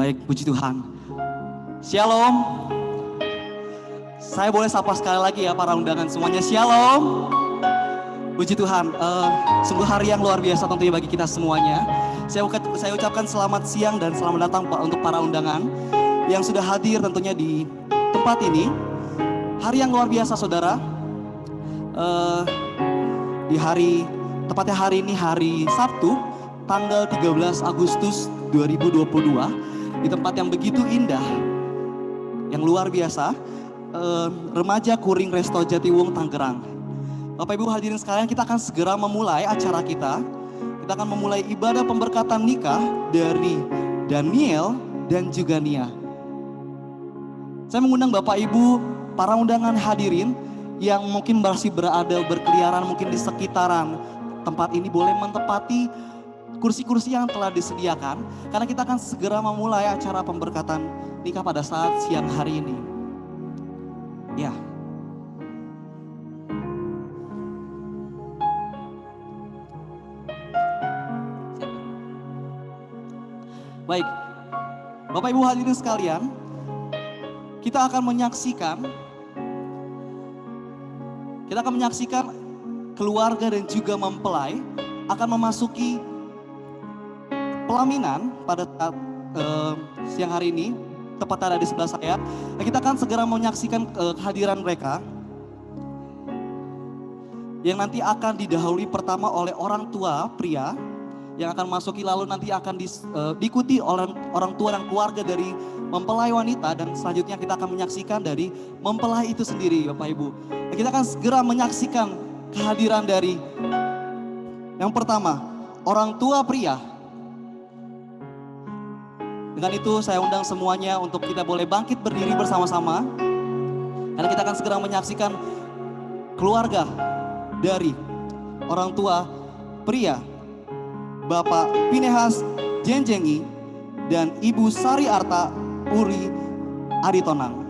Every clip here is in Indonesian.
Baik, puji Tuhan. Shalom. Saya boleh sapa sekali lagi ya para undangan semuanya. Shalom. Puji Tuhan. Sungguh hari yang luar biasa tentunya bagi kita semuanya. Saya ucapkan selamat siang dan selamat datang untuk para undangan yang sudah hadir tentunya di tempat ini. Hari yang luar biasa saudara. Tepatnya hari ini hari Sabtu, tanggal 13 Agustus 2022. Di tempat yang begitu indah, yang luar biasa, Remaja Kuring Resto Jatiwung Tangerang. Bapak Ibu hadirin sekalian, kita akan segera memulai acara kita. Kita akan memulai ibadah pemberkatan nikah dari Daniel dan juga Nia. Saya mengundang Bapak Ibu, para undangan hadirin yang mungkin masih berada berkeliaran mungkin di sekitaran tempat ini, boleh menempati kursi-kursi yang telah disediakan, karena kita akan segera memulai acara pemberkatan nikah pada saat siang hari ini. Ya. Baik, Bapak Ibu hadirin sekalian, kita akan menyaksikan keluarga dan juga mempelai akan memasuki pelaminan pada saat siang hari ini, tepat ada di sebelah saya. Nah, kita akan segera menyaksikan kehadiran mereka yang nanti akan didahului pertama oleh orang tua pria yang akan masuki, lalu nanti akan diikuti oleh orang tua dan keluarga dari mempelai wanita, dan selanjutnya kita akan menyaksikan dari mempelai itu sendiri Bapak Ibu. Nah, kita akan segera menyaksikan kehadiran dari yang pertama, orang tua pria. Dengan itu saya undang semuanya untuk kita boleh bangkit berdiri bersama-sama. Karena kita akan segera menyaksikan keluarga dari orang tua pria, Bapak Pinehas Jenjengi dan Ibu Sari Arta Uri Aditonang.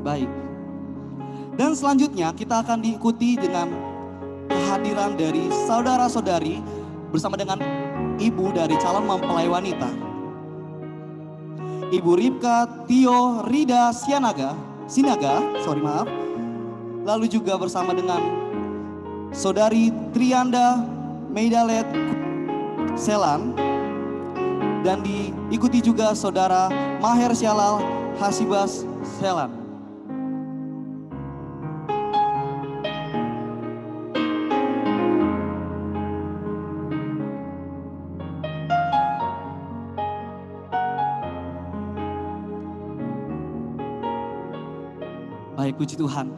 Baik. Dan selanjutnya kita akan diikuti dengan kehadiran dari saudara-saudari bersama dengan ibu dari calon mempelai wanita. Ibu Ripka Tio Rida Sinaga, lalu juga bersama dengan saudari Trianda Meidalet Selan, dan diikuti juga saudara Maher Syalal Hasibas Selan. Baik, puji Tuhan.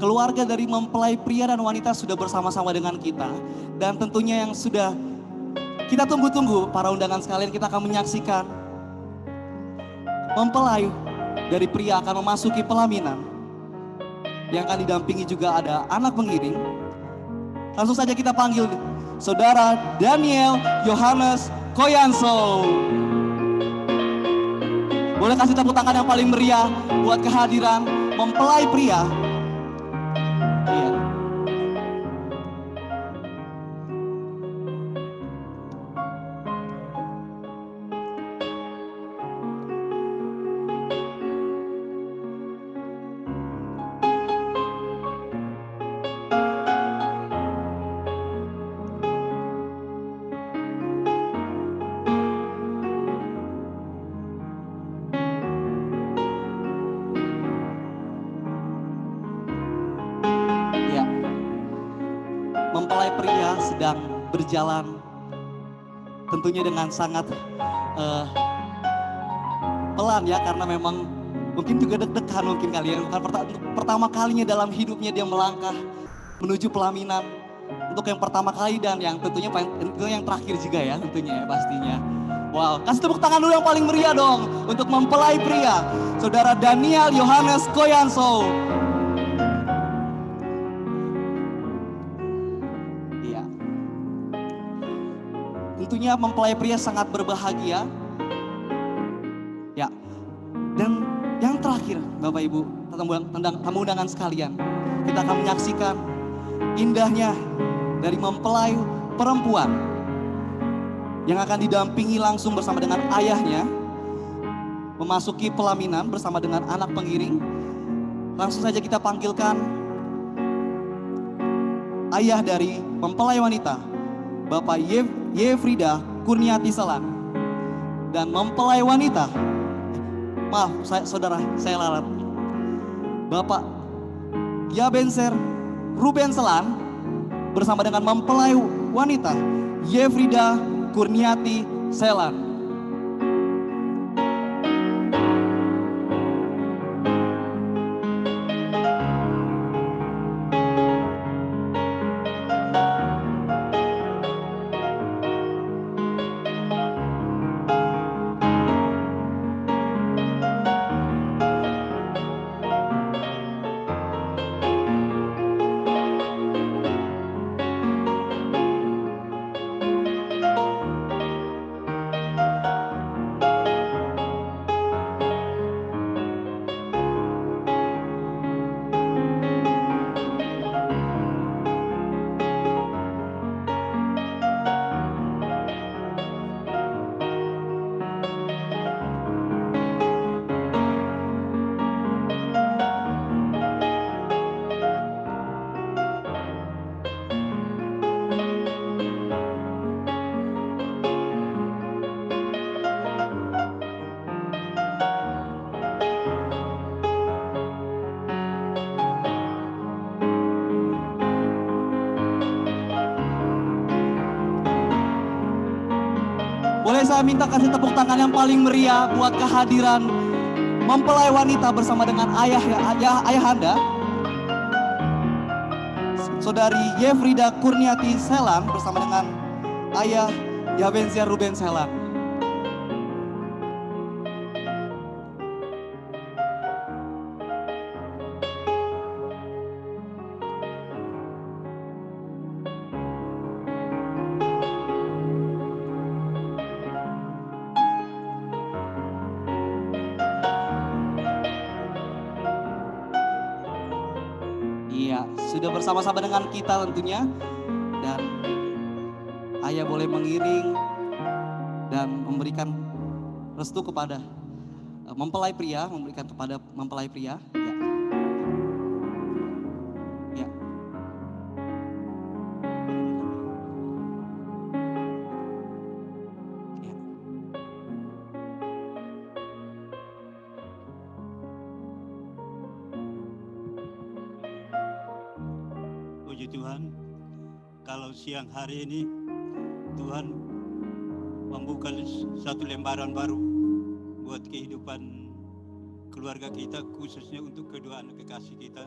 Keluarga dari mempelai pria dan wanita sudah bersama-sama dengan kita. Dan tentunya yang sudah kita tunggu-tunggu, para undangan sekalian, kita akan menyaksikan mempelai dari pria akan memasuki pelaminan. Yang akan didampingi juga ada anak pengiring. Langsung saja kita panggil Saudara Daniel Yohanes Koyanso. Boleh kasih tepuk tangan yang paling meriah buat kehadiran mempelai pria. Iya. Mempelai pria sedang berjalan tentunya dengan sangat pelan ya, karena memang mungkin juga deg-degan mungkin kalian. Pertama kalinya dalam hidupnya dia melangkah menuju pelaminan untuk yang pertama kali, dan yang tentunya yang terakhir juga ya tentunya ya pastinya. Wow, kasih tepuk tangan dulu yang paling meriah dong untuk mempelai pria, Saudara Daniel Yohanes Koyanso. Tentunya mempelai pria sangat berbahagia. Ya, Dan yang terakhir, Bapak Ibu, tamu undangan sekalian, kita akan menyaksikan indahnya dari mempelai perempuan yang akan didampingi langsung bersama dengan ayahnya memasuki pelaminan bersama dengan anak pengiring. Langsung saja kita panggilkan ayah dari mempelai wanita, Bapak Yefrida Kurniati Selan, dan mempelai wanita, maaf saudara saya lalat, Bapak Yabenser Ruben Selan bersama dengan mempelai wanita Yefrida Kurniati Selan. Boleh saya minta kasih tepuk tangan yang paling meriah buat kehadiran mempelai wanita bersama dengan ayahanda, Saudari Yefrida Kurniati Selan bersama dengan ayah Yabensia Ruben Selan. Iya, sudah bersama-sama dengan kita tentunya. Dan ayah boleh mengiring dan memberikan restu kepada mempelai pria, memberikan kepada mempelai pria. Ya. Ya. Ya. Puji Tuhan, kalau siang hari ini Tuhan membuka satu lembaran baru buat kehidupan keluarga kita, khususnya untuk kedua anak kekasih kita,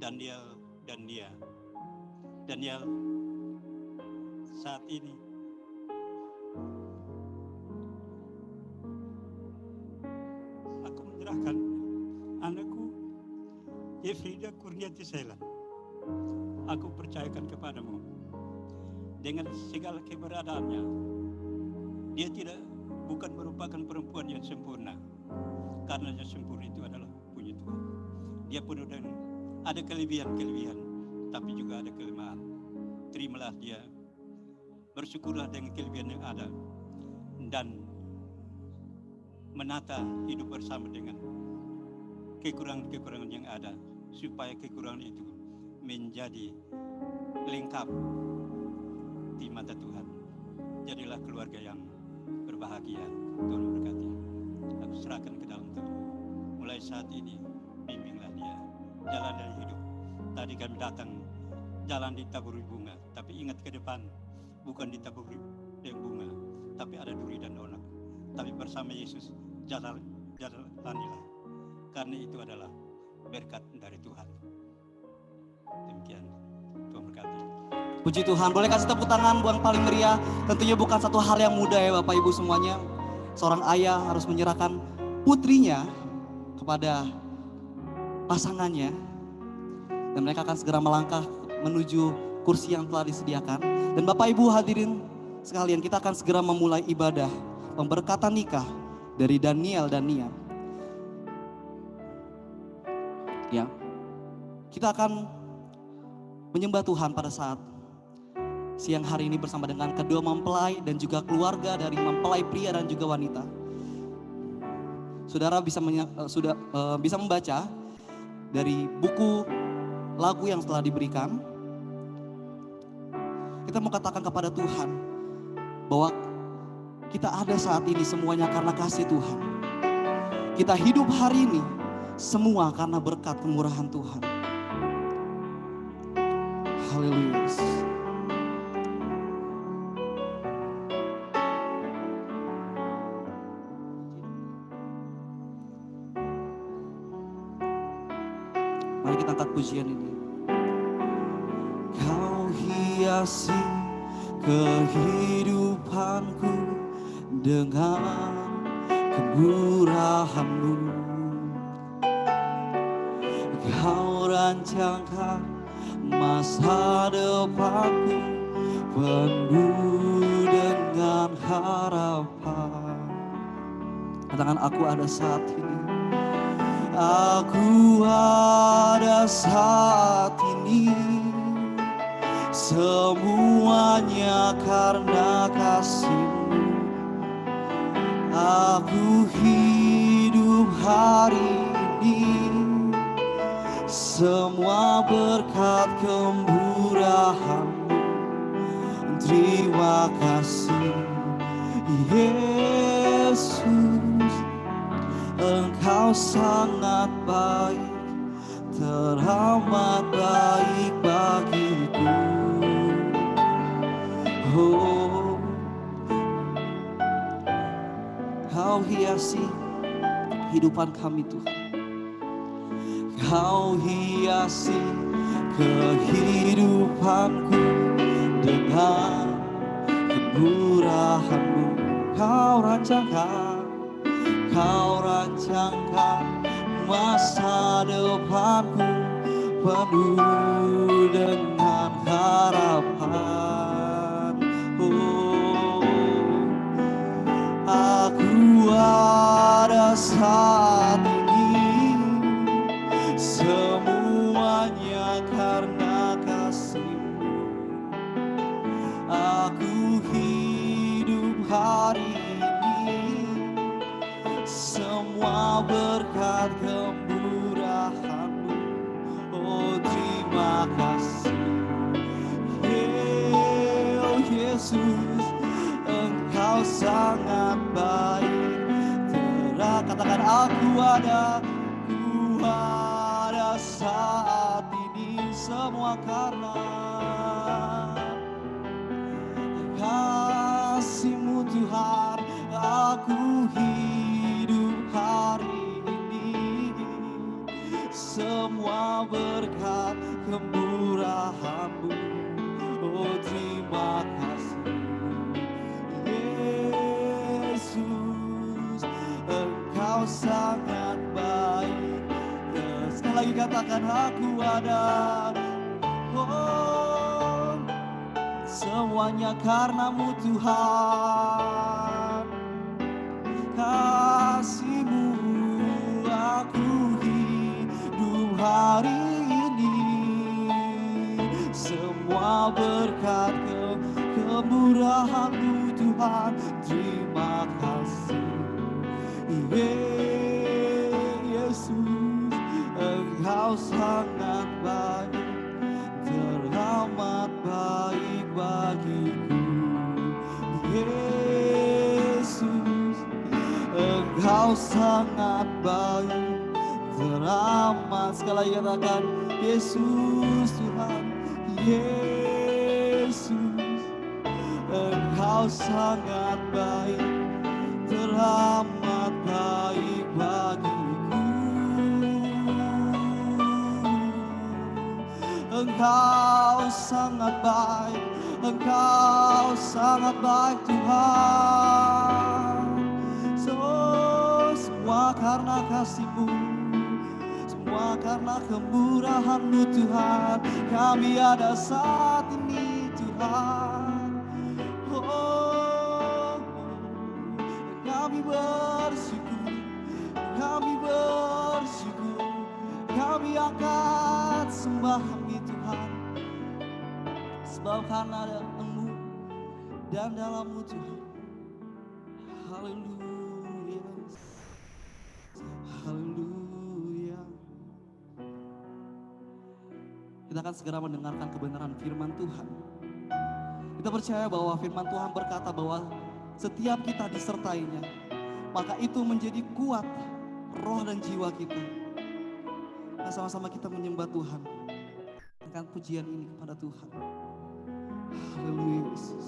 Daniel dan Nia. Daniel saat ini aku menyerahkan anakku Yefrida Kurniati Selan. Aku percayakan kepadamu dengan segala keberadaannya. Dia bukan merupakan perempuan yang sempurna, karena yang sempurna itu adalah punya Tuhan. Dia penuh dengan ada kelebihan-kelebihan, tapi juga ada kelemahan. Terimalah dia, bersyukurlah dengan kelebihan yang ada, dan menata hidup bersama dengan kekurangan-kekurangan yang ada, supaya kekurangan itu menjadi lengkap di mata Tuhan. Jadilah keluarga yang berbahagia. Tuhan berkati. Aku serahkan ke dalam Tuhan. Mulai saat ini bimbinglah dia jalan dari hidup. Tadi kami datang jalan ditaburi bunga, tapi ingat ke depan bukan ditaburi dengan bunga, tapi ada duri dan onak. Tapi bersama Yesus jalanilah, karena itu adalah berkat dari Tuhan. Demikian, Tuhan berkati. Puji Tuhan, boleh kasih tepuk tangan buat paling meriah. Tentunya bukan satu hal yang mudah ya Bapak Ibu semuanya. Seorang ayah harus menyerahkan putrinya kepada pasangannya, dan mereka akan segera melangkah menuju kursi yang telah disediakan. Dan Bapak Ibu hadirin sekalian, kita akan segera memulai ibadah pemberkatan nikah dari Daniel dan Nia. Ya, kita akan menyembah Tuhan pada saat siang hari ini bersama dengan kedua mempelai dan juga keluarga dari mempelai pria dan juga wanita. Saudara bisa membaca dari buku lagu yang telah diberikan. Kita mau katakan kepada Tuhan bahwa kita ada saat ini semuanya karena kasih Tuhan. Kita hidup hari ini semua karena berkat kemurahan Tuhan. Haleluya. Mari kita angkat pujian ini. Kau hiasi kehidupanku dengan kemurahan-Mu. Kau rancangkan masa depanku penuh dengan harapan. Katakan, aku ada saat ini. Aku ada saat ini. Semuanya karena kasih-Mu. Aku hidup hari ini. Semua berkat kemurahan-Mu. Terima kasih Yesus. Engkau sangat baik, teramat baik bagiku. Oh, Kau hiasi kehidupan kami Tuhan. Kau hiasi kehidupanku dengan kemurahan-Mu. Kau rancangkan masa depanku penuh dengan harapan. Oh, aku ada saat ini. Semuanya karena kasih-Mu. Aku hidup hari ini. Semua berkat kemurahan-Mu. Oh, terima kasih Yesus. Engkau sangat baik. Katakan, aku ada saat ini. Semua karena kasih-Mu Tuhan. Aku hidup hari ini. Semua berkat kemurahan-Mu. Oh, terima kasih Yesus. Engkau sangat baik. Sekali lagi katakan, aku ada. Oh, semuanya karena-Mu Tuhan. Kasih-Mu aku hidup hari ini. Semua berkat kemurahan-Mu Tuhan. Terima kasih Yesus. Engkau sangat baik, teramat baik bagiku. Yesus, Engkau sangat baik, teramat. Sekali lagi katakan, Yesus Tuhan. Yesus, Engkau sangat baik, teramat baik bagiku. Engkau sangat baik, Engkau sangat baik Tuhan. Semua karena kasih-Mu, semua karena kemurahan-Mu Tuhan. Kami ada saat ini Tuhan. Oh, kami bersyukur, kami bersyukur. Kami angkat sembah kami Tuhan, sebab karena ada Engkau dan dalam-Mu Tuhan. Haleluya, haleluya. Kita akan segera mendengarkan kebenaran firman Tuhan. Kita percaya bahwa firman Tuhan berkata bahwa setiap kita disertainya, maka itu menjadi kuat roh dan jiwa kita. Nah, sama-sama kita menyembah Tuhan. Dengan pujian ini kepada Tuhan. Haleluya Yesus.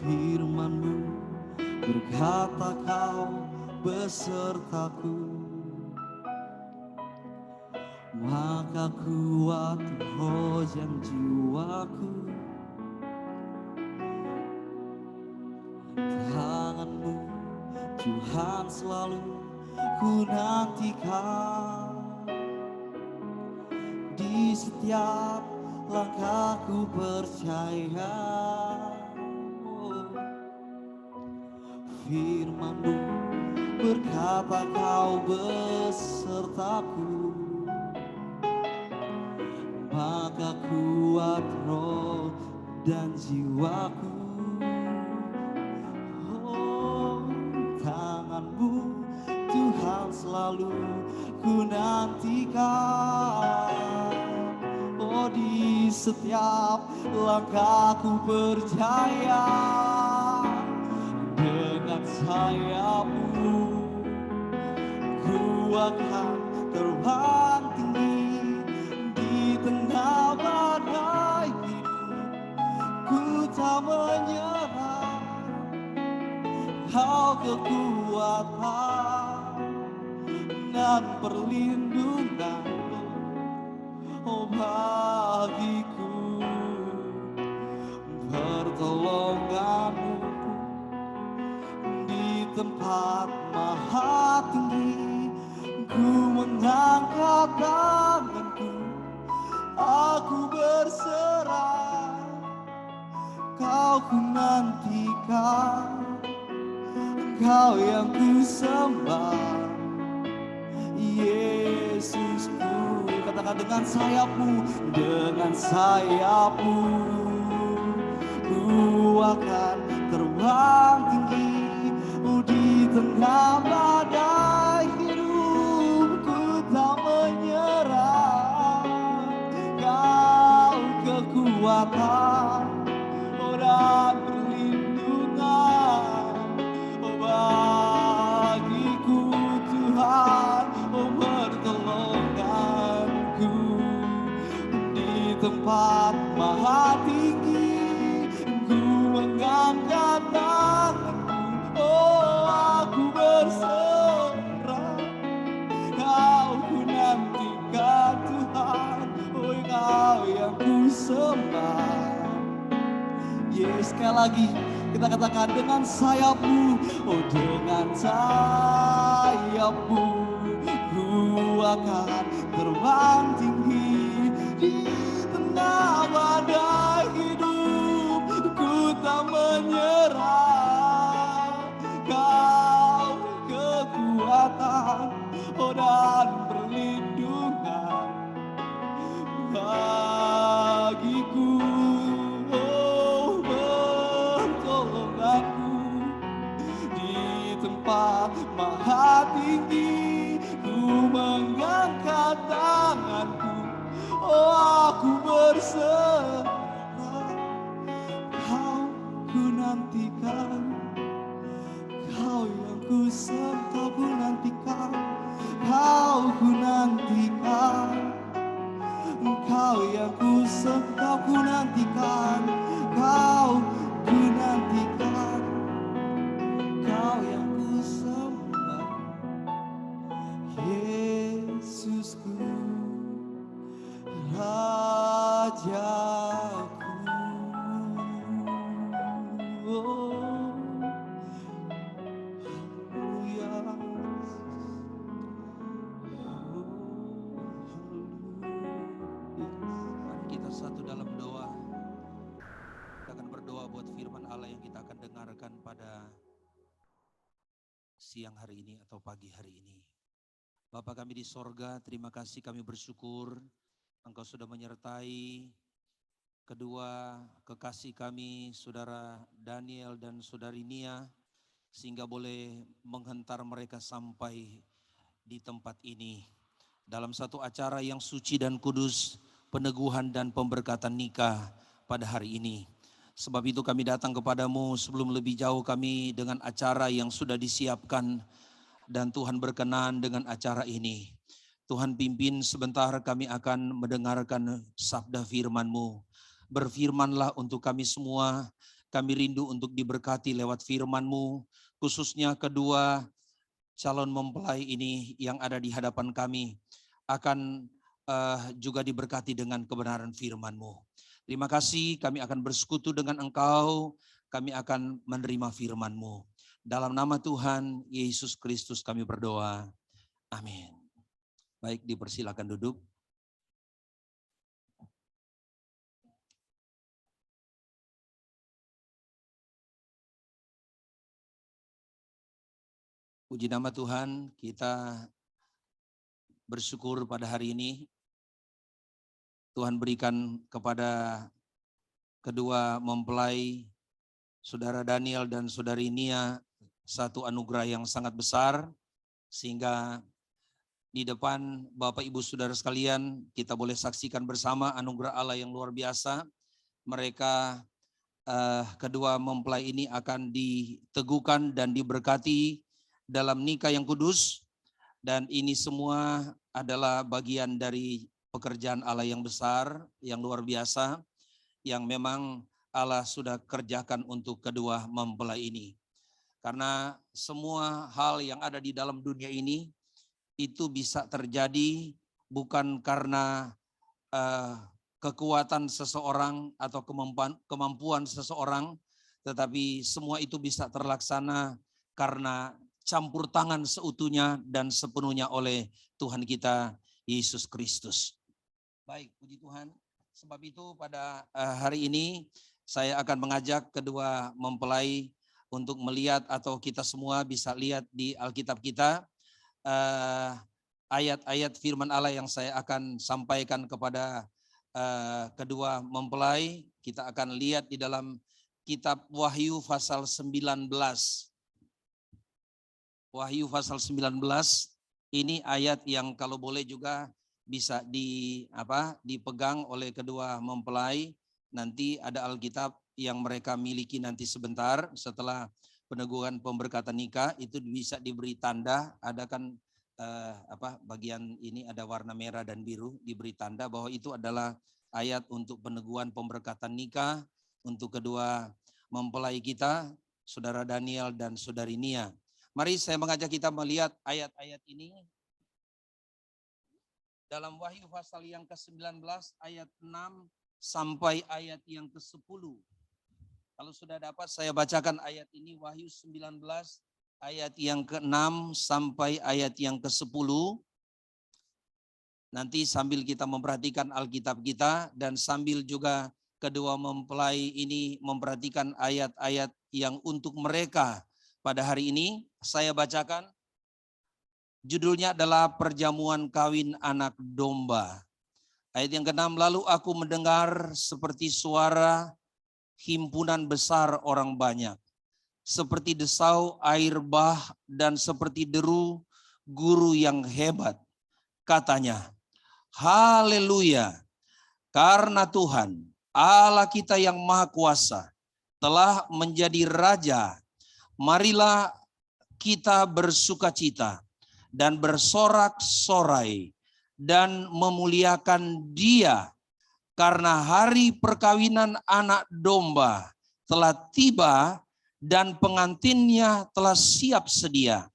Firman-Mu berkata Kau besertaku, maka kuat roh dan jiwaku. Tangan-Mu Tuhan selalu ku nantikan, di setiap langkahku percaya. Firman-Mu berkata Kau besertaku, maka kuat roh dan jiwaku. Oh, tangan-Mu Tuhan selalu ku nantikan, oh di setiap langkahku percaya. Dengan sayap-Mu ku akan terbang tinggi di tengah badai hidup. Ku tak menyerah, Kau kekuatan dan perlindungan-Mu, oh bagiku. Pertolongan-Mu di tempat maha tinggi, ku mengangkat tanganku, aku berserah. Kau ku nantikan, Kau yang ku sembah, Yesusku. Katakan dengan sayap-Mu, dengan sayap-Mu ku akan terbang tinggi di tengah badai hidupku, tak menyerah. Kau kekuatan, oh dan perlindungan, oh bagiku Tuhan, oh pertolonganku di tempat maha tinggi. Ku mengangkat tanganku, oh aku berserah. Kau ku nantikan Tuhan, oh Kau yang ku sembah. Yes, sekali lagi kita katakan dengan sayap-Mu, oh dengan sayap-Mu ku akan terbang tinggi di tengah badai hidup. Ku tak menyerah, Kau kekuatan, oh dan perlindungan bagiku. Oh pertolonganku di tempat maha tinggi, ku mengangkat tanganku, oh aku berserah. Kau ku nantikan, Kau yang ku sembah, ku nantikan. Kau ku nantikan, Kau yang ku sembah, ku nantikan. Kau ku nantikan, Kau yang ku sembah, Yesusku, Rajaku. Oh, haleluya. Mari kita satu dalam doa. Kita akan berdoa siang hari ini atau pagi hari ini. Bapa kami di sorga, terima kasih, kami bersyukur Engkau sudah menyertai kedua kekasih kami, Saudara Daniel dan Saudari Nia, sehingga boleh menghentar mereka sampai di tempat ini dalam satu acara yang suci dan kudus, peneguhan dan pemberkatan nikah pada hari ini. Sebab itu kami datang kepadamu sebelum lebih jauh kami dengan acara yang sudah disiapkan, dan Tuhan berkenan dengan acara ini. Tuhan pimpin sebentar, kami akan mendengarkan sabda firman-Mu. Berfirmanlah untuk kami semua, kami rindu untuk diberkati lewat firman-Mu, khususnya kedua calon mempelai ini yang ada di hadapan kami akan juga diberkati dengan kebenaran firman-Mu. Terima kasih, kami akan bersekutu dengan Engkau, kami akan menerima firman-Mu. Dalam nama Tuhan Yesus Kristus kami berdoa, amin. Baik, dipersilakan duduk. Puji nama Tuhan, kita bersyukur pada hari ini Tuhan berikan kepada kedua mempelai Saudara Daniel dan Saudari Nia satu anugerah yang sangat besar, sehingga di depan Bapak Ibu Saudara sekalian kita boleh saksikan bersama anugerah Allah yang luar biasa. Mereka kedua mempelai ini akan diteguhkan dan diberkati dalam nikah yang kudus, dan ini semua adalah bagian dari pekerjaan Allah yang besar, yang luar biasa, yang memang Allah sudah kerjakan untuk kedua mempelai ini. Karena semua hal yang ada di dalam dunia ini itu bisa terjadi bukan karena kekuatan seseorang atau kemampuan seseorang, tetapi semua itu bisa terlaksana karena campur tangan seutuhnya dan sepenuhnya oleh Tuhan kita Yesus Kristus. Baik, puji Tuhan. Sebab itu pada hari ini saya akan mengajak kedua mempelai untuk melihat, atau kita semua bisa lihat di Alkitab kita, ayat-ayat firman Allah yang saya akan sampaikan kepada kedua mempelai. Kita akan lihat di dalam kitab Wahyu pasal 19. Wahyu pasal 19, ini ayat yang kalau boleh juga bisa dipegang oleh kedua mempelai. Nanti ada Alkitab yang mereka miliki nanti sebentar setelah peneguhan pemberkatan nikah, itu bisa diberi tanda. Ada kan bagian ini ada warna merah dan biru, diberi tanda bahwa itu adalah ayat untuk peneguhan pemberkatan nikah untuk kedua mempelai kita, Saudara Daniel dan Saudari Nia. Mari saya mengajak kita melihat ayat-ayat ini dalam Wahyu pasal yang ke-19 ayat 6 sampai ayat yang ke-10. Kalau sudah dapat saya bacakan ayat ini, Wahyu 19 ayat yang ke-6 sampai ayat yang ke-10. Nanti sambil kita memperhatikan Alkitab kita dan sambil juga kedua mempelai ini memperhatikan ayat-ayat yang untuk mereka pada hari ini, saya bacakan. Judulnya adalah Perjamuan Kawin Anak Domba. Ayat yang ke-6, lalu aku mendengar seperti suara himpunan besar orang banyak, seperti desau air bah dan seperti deru guru yang hebat. Katanya, haleluya, karena Tuhan Allah kita yang Maha Kuasa telah menjadi Raja. Marilah kita bersukacita dan bersorak-sorai dan memuliakan Dia, karena hari perkawinan anak domba telah tiba dan pengantinnya telah siap sedia.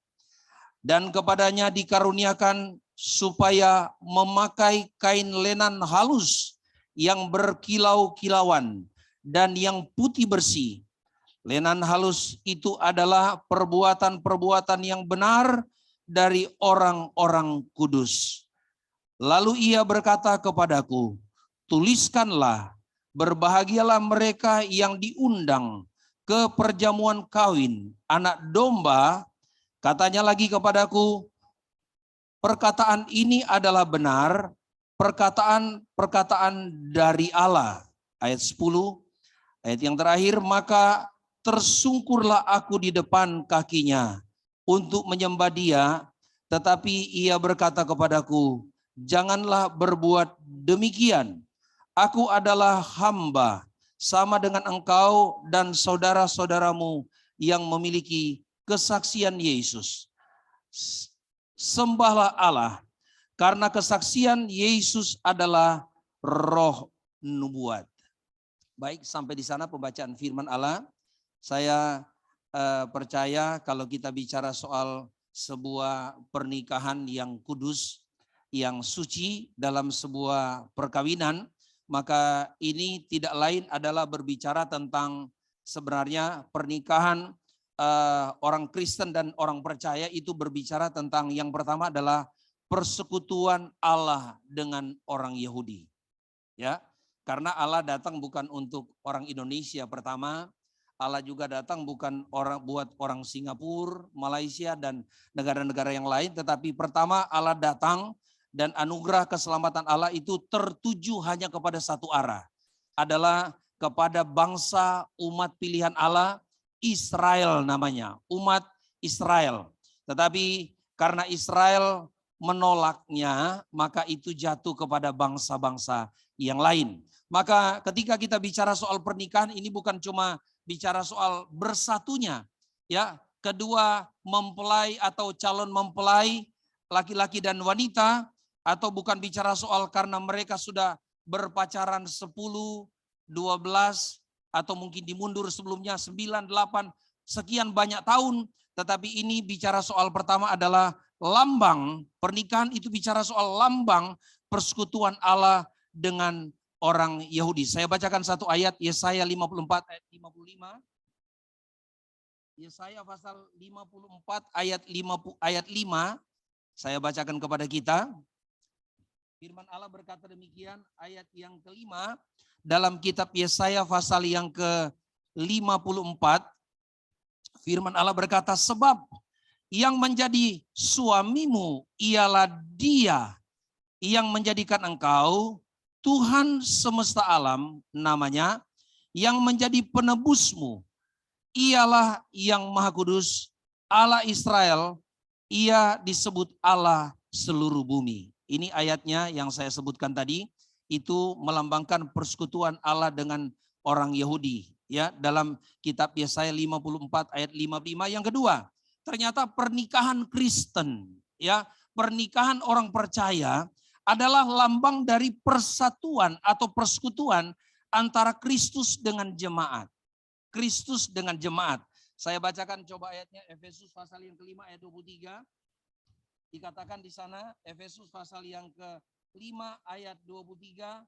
Dan kepadanya dikaruniakan supaya memakai kain lenan halus yang berkilau-kilauan dan yang putih bersih. Lenan halus itu adalah perbuatan-perbuatan yang benar dari orang-orang kudus. Lalu ia berkata kepadaku, tuliskanlah, berbahagialah mereka yang diundang ke perjamuan kawin anak domba, Katanya lagi kepadaku, perkataan ini adalah benar, perkataan dari Allah. Ayat 10, ayat yang terakhir, maka tersungkurlah aku di depan kakinya untuk menyembah dia, tetapi ia berkata kepadaku, janganlah berbuat demikian. Aku adalah hamba, sama dengan engkau dan saudara-saudaramu yang memiliki kesaksian Yesus. Sembahlah Allah, karena kesaksian Yesus adalah roh nubuat. Baik, sampai di sana pembacaan firman Allah. Saya percaya kalau kita bicara soal sebuah pernikahan yang kudus, yang suci dalam sebuah perkawinan, maka ini tidak lain adalah berbicara tentang sebenarnya pernikahan orang Kristen dan orang percaya itu berbicara tentang yang pertama adalah persekutuan Allah dengan orang Yahudi. Ya, karena Allah datang bukan untuk orang Indonesia pertama, Allah juga datang bukan buat orang Singapura, Malaysia dan negara-negara yang lain, tetapi pertama Allah datang dan anugerah keselamatan Allah itu tertuju hanya kepada satu arah, adalah kepada bangsa umat pilihan Allah, Israel namanya, umat Israel. Tetapi karena Israel menolaknya, maka itu jatuh kepada bangsa-bangsa yang lain. Maka ketika kita bicara soal pernikahan, ini bukan cuma bicara soal bersatunya, ya. Kedua mempelai atau calon mempelai laki-laki dan wanita, atau bukan bicara soal karena mereka sudah berpacaran 10, 12 atau mungkin dimundur sebelumnya 9, 8 sekian banyak tahun, tetapi ini bicara soal pertama adalah lambang pernikahan, itu bicara soal lambang persekutuan Allah dengan orang Yahudi. Saya bacakan satu ayat, Yesaya 54 ayat 55. Yesaya pasal 54 ayat 5, saya bacakan kepada kita. Firman Allah berkata demikian, ayat yang kelima dalam kitab Yesaya pasal yang ke-54. Firman Allah berkata, sebab yang menjadi suamimu ialah Dia yang menjadikan engkau, Tuhan semesta alam namanya, yang menjadi penebusmu ialah yang Maha Kudus, Allah Israel, Ia disebut Allah seluruh bumi. Ini ayatnya yang saya sebutkan tadi, itu melambangkan persekutuan Allah dengan orang Yahudi, ya, dalam kitab Yesaya 54 ayat 55. Yang kedua, ternyata pernikahan Kristen, ya, pernikahan orang percaya adalah lambang dari persatuan atau persekutuan antara Kristus dengan jemaat. Kristus dengan jemaat. Saya bacakan coba ayatnya, Efesus pasal yang kelima ayat 23. Dikatakan di sana, Efesus pasal yang ke-5 ayat 23.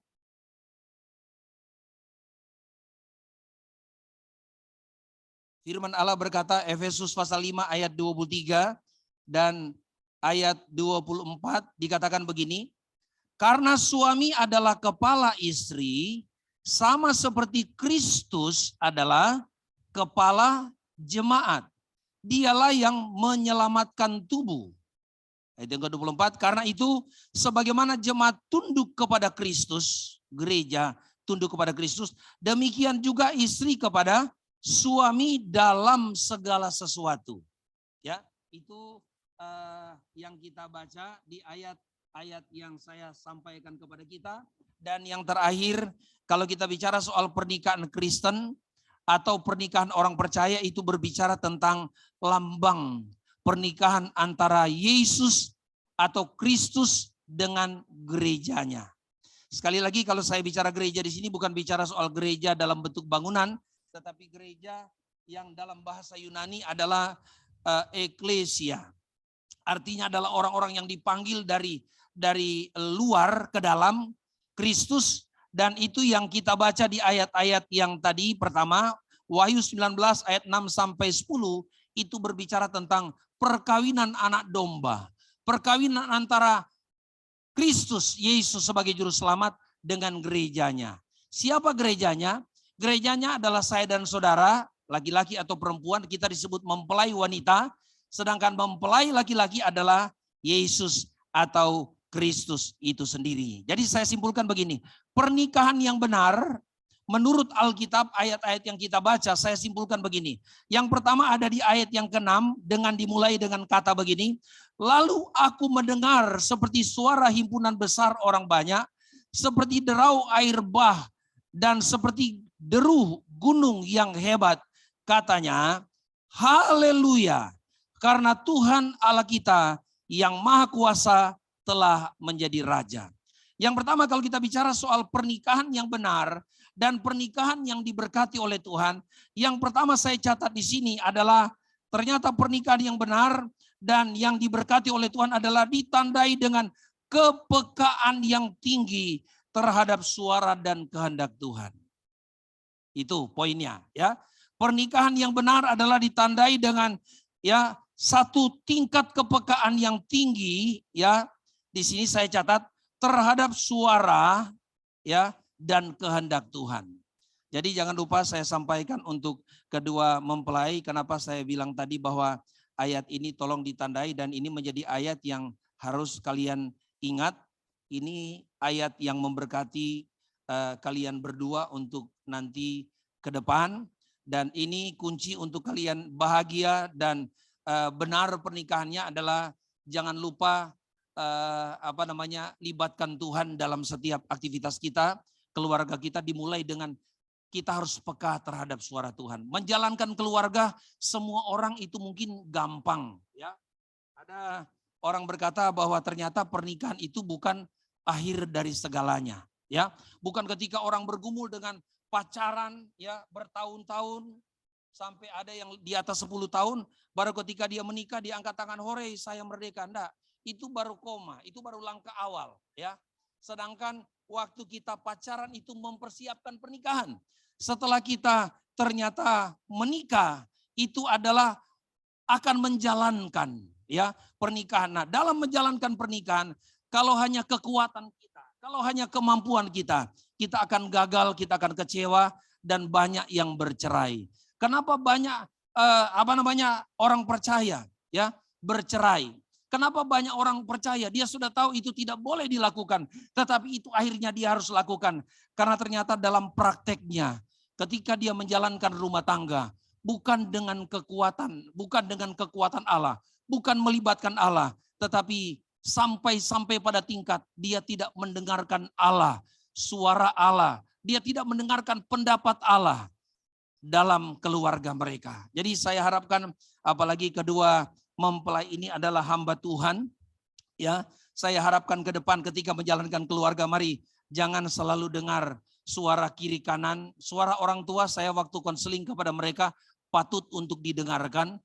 Firman Allah berkata, Efesus pasal 5 ayat 23 dan ayat 24 dikatakan begini, karena suami adalah kepala istri, sama seperti Kristus adalah kepala jemaat. Dialah yang menyelamatkan tubuh. Ayat yang ke-24, karena itu sebagaimana jemaat tunduk kepada Kristus, gereja tunduk kepada Kristus, demikian juga istri kepada suami dalam segala sesuatu. Ya, itu yang kita baca di ayat yang saya sampaikan kepada kita. Dan yang terakhir, kalau kita bicara soal pernikahan Kristen atau pernikahan orang percaya, itu berbicara tentang lambang pernikahan antara Yesus atau Kristus dengan gerejanya. Sekali lagi, kalau saya bicara gereja di sini bukan bicara soal gereja dalam bentuk bangunan, tetapi gereja yang dalam bahasa Yunani adalah eklesia. Artinya adalah orang-orang yang dipanggil dari luar ke dalam Kristus, dan itu yang kita baca di ayat-ayat yang tadi pertama, Wahyu 19 ayat 6 sampai 10, itu berbicara tentang perkawinan anak domba. Perkawinan antara Kristus Yesus sebagai juru selamat dengan gerejanya. Siapa gerejanya? Gerejanya adalah saya dan saudara, laki-laki atau perempuan, kita disebut mempelai wanita, Sedangkan mempelai laki-laki adalah Yesus atau Kristus itu sendiri. Jadi saya simpulkan begini, pernikahan yang benar menurut Alkitab, ayat-ayat yang kita baca, saya simpulkan begini. Yang pertama ada di ayat yang ke-6 dengan dimulai dengan kata begini, lalu aku mendengar seperti suara himpunan besar orang banyak, seperti derau air bah, dan seperti deru gunung yang hebat. Katanya, haleluya, karena Tuhan Allah kita yang maha kuasa telah menjadi raja. Yang pertama kalau kita bicara soal pernikahan yang benar dan pernikahan yang diberkati oleh Tuhan, yang pertama saya catat di sini adalah ternyata pernikahan yang benar dan yang diberkati oleh Tuhan adalah ditandai dengan kepekaan yang tinggi terhadap suara dan kehendak Tuhan. Itu poinnya, ya. Pernikahan yang benar adalah ditandai dengan ya satu tingkat kepekaan yang tinggi, ya. Di sini saya catat terhadap suara ya dan kehendak Tuhan. Jadi jangan lupa saya sampaikan untuk kedua mempelai, kenapa saya bilang tadi bahwa ayat ini tolong ditandai dan ini menjadi ayat yang harus kalian ingat. Ini ayat yang memberkati kalian berdua untuk nanti ke depan, dan ini kunci untuk kalian bahagia dan benar pernikahannya adalah jangan lupa libatkan Tuhan dalam setiap aktivitas kita, keluarga kita dimulai dengan kita harus peka terhadap suara Tuhan. Menjalankan keluarga semua orang itu mungkin gampang, ya. Ada orang berkata bahwa ternyata pernikahan itu bukan akhir dari segalanya, ya. Bukan ketika orang bergumul dengan pacaran ya bertahun-tahun sampai ada yang di atas 10 tahun baru ketika dia menikah dia angkat tangan, hore saya merdeka. Enggak. Itu baru koma, itu baru langkah awal, ya. Sedangkan waktu kita pacaran itu mempersiapkan pernikahan. Setelah kita ternyata menikah, itu adalah akan menjalankan ya pernikahan. Nah, dalam menjalankan pernikahan, kalau hanya kekuatan kita, kalau hanya kemampuan kita, kita akan gagal, kita akan kecewa dan banyak yang bercerai. Kenapa banyak orang percaya ya bercerai? Kenapa banyak orang percaya? Dia sudah tahu itu tidak boleh dilakukan. Tetapi itu akhirnya dia harus lakukan. Karena ternyata dalam prakteknya ketika dia menjalankan rumah tangga. Bukan dengan kekuatan Allah. Bukan melibatkan Allah. Tetapi sampai pada tingkat dia tidak mendengarkan Allah. Suara Allah. Dia tidak mendengarkan pendapat Allah dalam keluarga mereka. Jadi saya harapkan apalagi kedua mempelai ini adalah hamba Tuhan, ya. Saya harapkan ke depan ketika menjalankan keluarga, mari jangan selalu dengar suara kiri kanan, suara orang tua. Saya waktu konseling kepada mereka patut untuk didengarkan.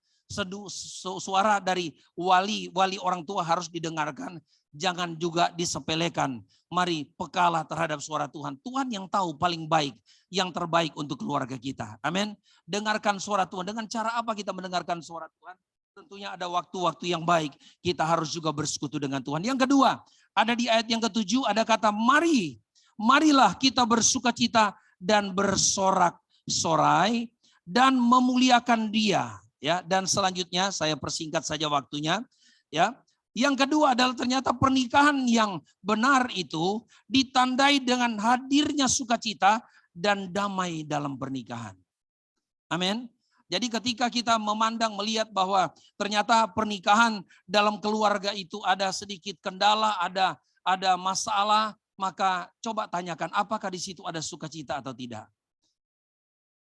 Suara dari wali orang tua harus didengarkan, jangan juga disepelekan. Mari pekalah terhadap suara Tuhan. Tuhan yang tahu paling baik, yang terbaik untuk keluarga kita. Amin. Dengarkan suara Tuhan. Dengan cara apa kita mendengarkan suara Tuhan? Tentunya ada waktu-waktu yang baik. Kita harus juga bersekutu dengan Tuhan. Yang kedua, ada di ayat yang ke-7 ada kata mari. Marilah kita bersukacita dan bersorak-sorai dan memuliakan Dia. Ya, dan selanjutnya saya persingkat saja waktunya. Ya, yang kedua adalah ternyata pernikahan yang benar itu ditandai dengan hadirnya sukacita dan damai dalam pernikahan. Amin. Jadi ketika kita memandang melihat bahwa ternyata pernikahan dalam keluarga itu ada sedikit kendala, ada masalah, maka coba tanyakan apakah di situ ada sukacita atau tidak.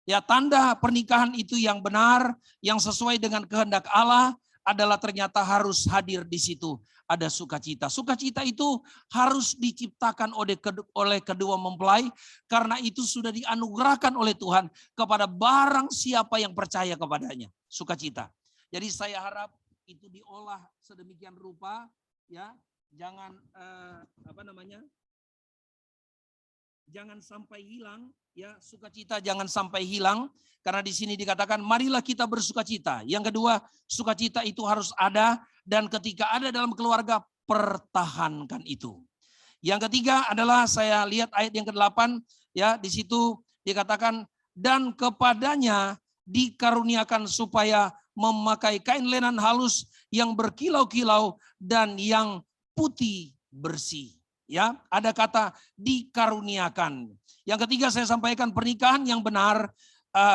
Ya, tanda pernikahan itu yang benar, yang sesuai dengan kehendak Allah adalah ternyata harus hadir di situ ada sukacita. Sukacita itu harus diciptakan oleh kedua mempelai karena itu sudah dianugerahkan oleh Tuhan kepada barang siapa yang percaya kepadanya. Sukacita. Jadi saya harap itu diolah sedemikian rupa, ya. Jangan jangan sampai hilang, ya, sukacita jangan sampai hilang karena di sini dikatakan marilah kita bersukacita. Yang kedua, sukacita itu harus ada dan ketika ada dalam keluarga pertahankan itu. Yang ketiga adalah saya lihat ayat yang ke-8, ya, di situ dikatakan dan kepadanya dikaruniakan supaya memakai kain lenan halus yang berkilau-kilau dan yang putih bersih. Ya, ada kata dikaruniakan. Yang ketiga saya sampaikan, pernikahan yang benar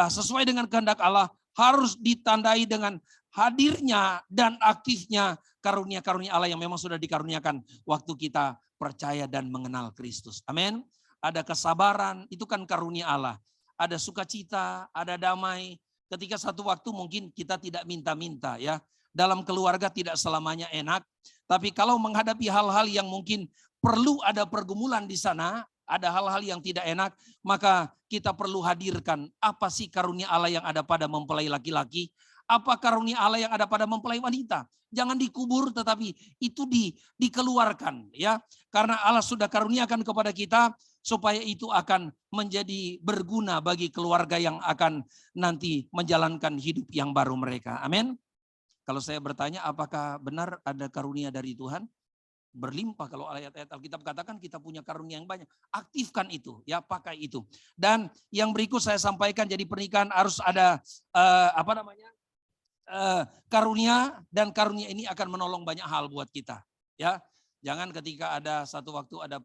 sesuai dengan kehendak Allah harus ditandai dengan hadirnya dan aktifnya karunia-karunia Allah yang memang sudah dikaruniakan waktu kita percaya dan mengenal Kristus. Amin. Ada kesabaran, itu kan karunia Allah. Ada sukacita, ada damai. Ketika satu waktu mungkin kita tidak minta-minta ya. Dalam keluarga tidak selamanya enak. Tapi kalau menghadapi hal-hal yang mungkin perlu ada pergumulan di sana, ada hal-hal yang tidak enak, maka kita perlu hadirkan apa sih karunia Allah yang ada pada mempelai laki-laki, apa karunia Allah yang ada pada mempelai wanita. Jangan dikubur tetapi itu dikeluarkan ya. Karena Allah sudah karuniakan kepada kita supaya itu akan menjadi berguna bagi keluarga yang akan nanti menjalankan hidup yang baru mereka. Amin. Kalau saya bertanya apakah benar ada karunia dari Tuhan? Berlimpah. Kalau ayat-ayat Alkitab katakan kita punya karunia yang banyak. Aktifkan itu, ya, pakai itu. Dan yang berikut saya sampaikan, jadi pernikahan harus ada karunia, dan karunia ini akan menolong banyak hal buat kita. Ya, jangan ketika ada satu waktu ada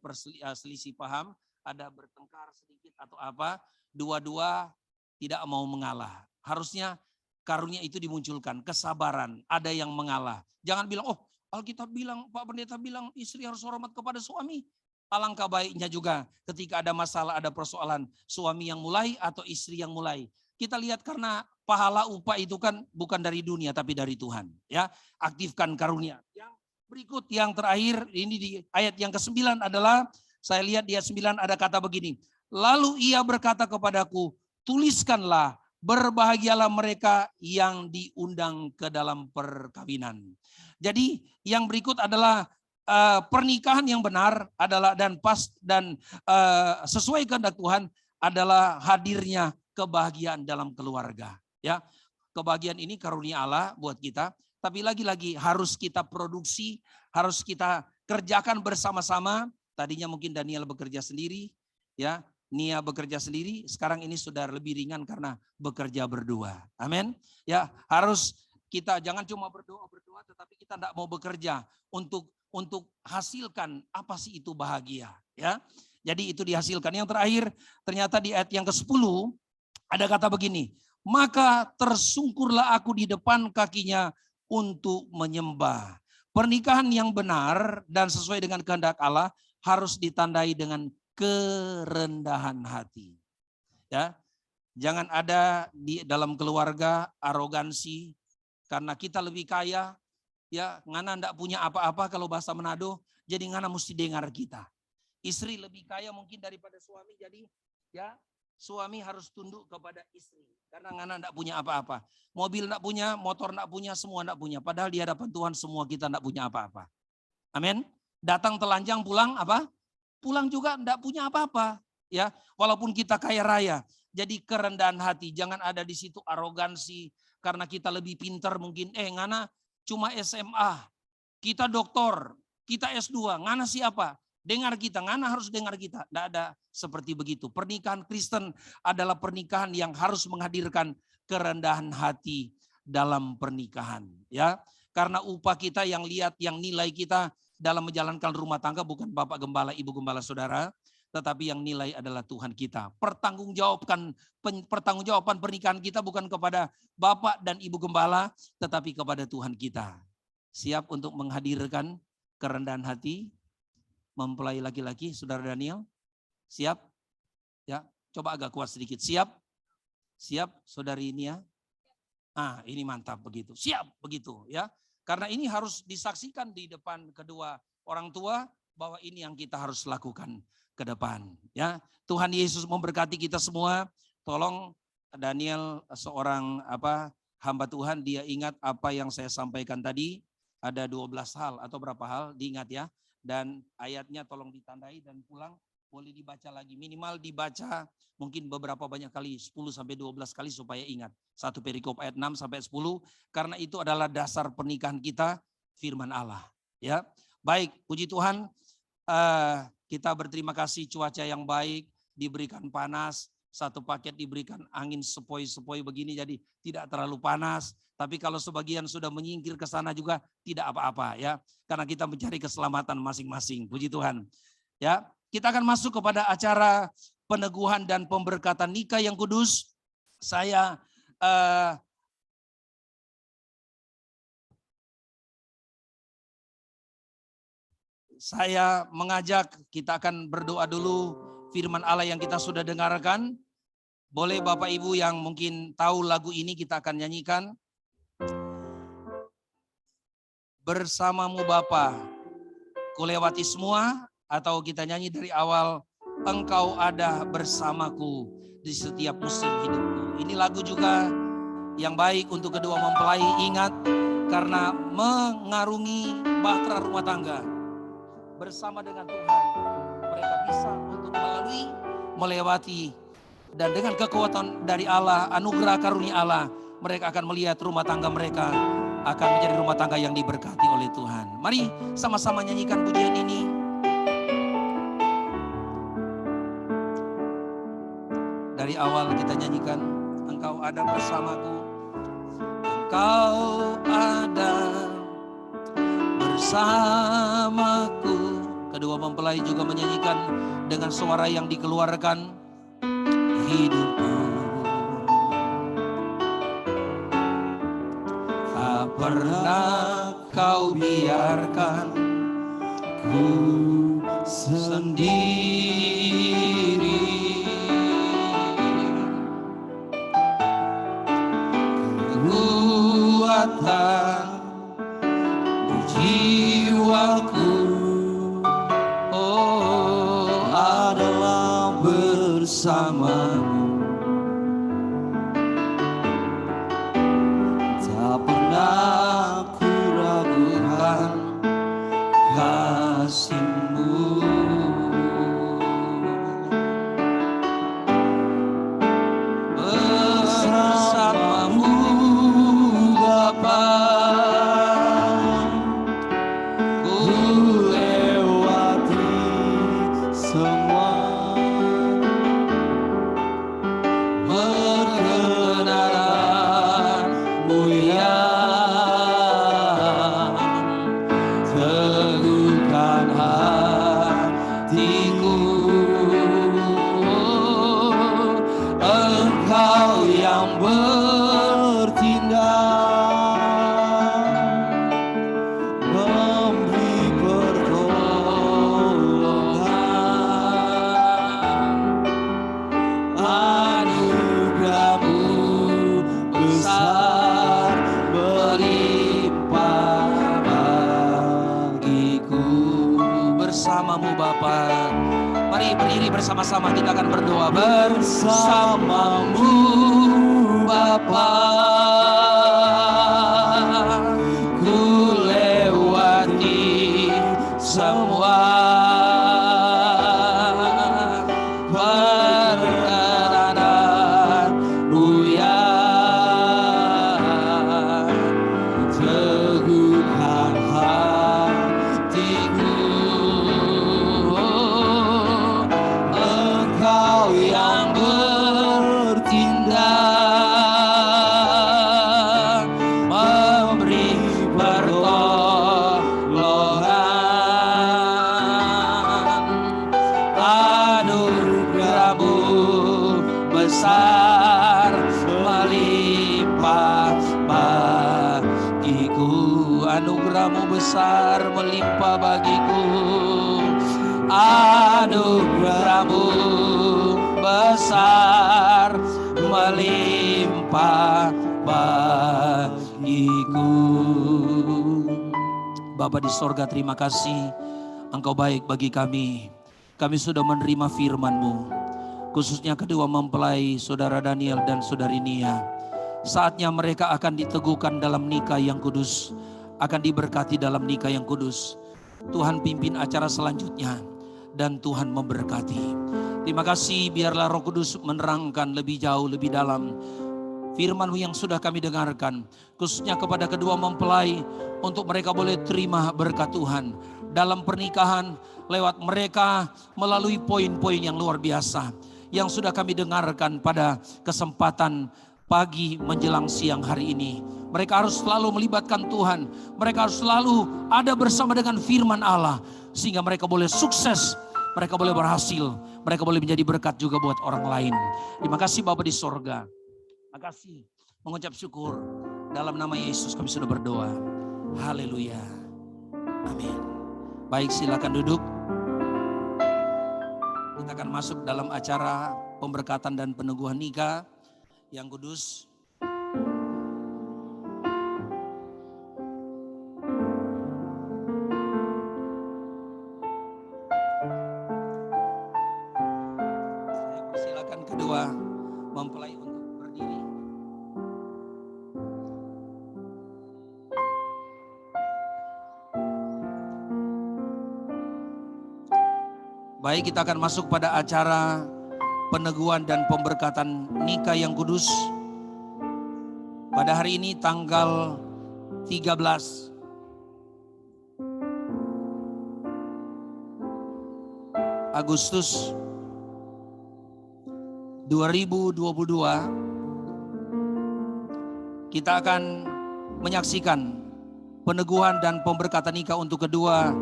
selisih paham, ada bertengkar sedikit atau apa, dua-dua tidak mau mengalah. Harusnya karunia itu dimunculkan, kesabaran, ada yang mengalah. Jangan bilang, oh, Alkitab bilang, Pak Pendeta bilang istri harus hormat kepada suami. Alangkah baiknya juga ketika ada masalah, ada persoalan, suami yang mulai atau istri yang mulai. Kita lihat karena pahala upah itu kan bukan dari dunia tapi dari Tuhan. Ya, aktifkan karunia. Yang berikut, yang terakhir, ini di ayat yang ke-9 adalah, saya lihat di ayat 9 ada kata begini. Lalu ia berkata kepadaku, tuliskanlah, berbahagialah mereka yang diundang ke dalam perkawinan. Jadi yang berikut adalah pernikahan yang benar adalah dan pas dan sesuai kehendak Tuhan adalah hadirnya kebahagiaan dalam keluarga. Ya, kebahagiaan ini karunia Allah buat kita. Tapi lagi-lagi harus kita produksi, harus kita kerjakan bersama-sama. Tadinya mungkin Daniel bekerja sendiri, ya, Nia bekerja sendiri. Sekarang ini sudah lebih ringan karena bekerja berdua. Amin. Ya, harus kita jangan cuma berdoa, tetapi kita tidak mau bekerja untuk hasilkan apa sih itu bahagia, ya. Jadi itu dihasilkan. Yang terakhir, ternyata di ayat yang ke-10 ada kata begini, maka tersungkurlah aku di depan kakinya untuk menyembah. Pernikahan yang benar dan sesuai dengan kehendak Allah harus ditandai dengan kerendahan hati. Ya, jangan ada di dalam keluarga arogansi. Karena kita lebih kaya, ya, ngana ndak punya apa-apa kalau bahasa Manado, jadi ngana mesti dengar kita. Istri lebih kaya mungkin daripada suami, jadi ya suami harus tunduk kepada istri. Karena ngana ndak punya apa-apa. Mobil ndak punya, motor ndak punya, semua ndak punya. Padahal di hadapan Tuhan semua kita ndak punya apa-apa. Amin. Datang telanjang pulang apa? Pulang juga ndak punya apa-apa. Ya, walaupun kita kaya raya. Jadi kerendahan hati, jangan ada di situ arogansi. Karena kita lebih pintar mungkin, ngana cuma SMA, kita doktor, kita S2, ngana siapa? Dengar kita, ngana harus dengar kita. Tidak ada seperti begitu. Pernikahan Kristen adalah pernikahan yang harus menghadirkan kerendahan hati dalam pernikahan. Ya, karena upah kita yang lihat, yang nilai kita dalam menjalankan rumah tangga bukan Bapak Gembala, Ibu Gembala, Saudara. Tetapi yang nilai adalah Tuhan kita. Pertanggungjawaban pernikahan kita bukan kepada Bapak dan Ibu Gembala, tetapi kepada Tuhan kita. Siap untuk menghadirkan kerendahan hati mempelai laki-laki, Saudara Daniel? Siap? Ya, coba agak kuat sedikit. Siap? Siap, Saudari Nia? Ini mantap begitu. Siap begitu ya. Karena ini harus disaksikan di depan kedua orang tua bahwa ini yang kita harus lakukan ke depan, ya. Tuhan Yesus memberkati kita semua. Tolong Daniel, seorang hamba Tuhan, dia ingat apa yang saya sampaikan tadi. Ada 12 hal atau berapa hal, diingat ya. Dan ayatnya tolong ditandai dan pulang boleh dibaca lagi. Minimal dibaca mungkin beberapa banyak kali, 10 sampai 12 kali supaya ingat. Satu perikop ayat 6 sampai 10 karena itu adalah dasar pernikahan kita, firman Allah, ya. Baik, puji Tuhan. Kita berterima kasih cuaca yang baik, diberikan panas, satu paket diberikan angin sepoi-sepoi begini jadi tidak terlalu panas. Tapi kalau sebagian sudah menyingkir ke sana juga tidak apa-apa ya. Karena kita mencari keselamatan masing-masing. Puji Tuhan. Ya, kita akan masuk kepada acara peneguhan dan pemberkatan nikah yang kudus. Saya mengajak kita akan berdoa dulu firman Allah yang kita sudah dengarkan. Boleh Bapak Ibu yang mungkin tahu lagu ini kita akan nyanyikan. Bersamamu Bapa, ku lewati semua, atau kita nyanyi dari awal, Engkau ada bersamaku di setiap musim hidupku. Ini lagu juga yang baik untuk kedua mempelai, ingat, karena mengarungi bahtera rumah tangga bersama dengan Tuhan, mereka bisa untuk melewati, dan dengan kekuatan dari Allah, anugerah karunia Allah, mereka akan melihat rumah tangga mereka akan menjadi rumah tangga yang diberkati oleh Tuhan. Mari sama-sama nyanyikan pujian ini. Dari awal kita nyanyikan, Engkau ada bersamaku, Engkau ada bersamaku. Kedua mempelai juga menyanyikan dengan suara yang dikeluarkan, hidupku tak pernah kau biarkan ku sendiri. Kekuatan di jiwaku adalah bersamamu. Tak pernah ku ragukan kasih-Mu. Bersamamu Bapa, ku lewati semua, perkenanan-Mu yang teguhkan hatiku. Engkau yang bertindak, memberi pertolongan. Anugerah-Mu besar berlimpah bagiku. Bersamamu Bapa. Mari berdiri bersama-sama, kita akan berdoa. Bersamamu Bapa, ku lewati semua, perkenanan-Mu yang teguhkan hatiku. Engkau yang bertindak, memberi pertolongan. Anugerah-Mu besar melimpah bagiku. Anugerah-Mu besar melimpah bagiku. Anugerah-Mu besar melimpah bagiku. Bapa di sorga, terima kasih Engkau baik bagi kami. Kami sudah menerima firman-Mu, khususnya kedua mempelai saudara Daniel dan saudari Nia. Saatnya mereka akan diteguhkan dalam nikah yang kudus, akan diberkati dalam nikah yang kudus. Tuhan pimpin acara selanjutnya dan Tuhan memberkati. Terima kasih, biarlah Roh Kudus menerangkan lebih jauh, lebih dalam firman-Mu yang sudah kami dengarkan, khususnya kepada kedua mempelai, untuk mereka boleh terima berkat Tuhan dalam pernikahan lewat mereka melalui poin-poin yang luar biasa yang sudah kami dengarkan pada kesempatan pagi menjelang siang hari ini. Mereka harus selalu melibatkan Tuhan. Mereka harus selalu ada bersama dengan firman Allah. Sehingga mereka boleh sukses, mereka boleh berhasil, mereka boleh menjadi berkat juga buat orang lain. Terima kasih Bapa di sorga. Terima kasih, mengucap syukur. Dalam nama Yesus kami sudah berdoa. Haleluya. Amin. Baik, silakan duduk. Kita akan masuk dalam acara pemberkatan dan peneguhan nikah yang kudus. Saya persilakan kedua mempelai untuk berdiri. Baik, kita akan masuk pada acara peneguhan dan pemberkatan nikah yang kudus. Pada hari ini tanggal 13 Agustus 2022, kita akan menyaksikan peneguhan dan pemberkatan nikah untuk kedua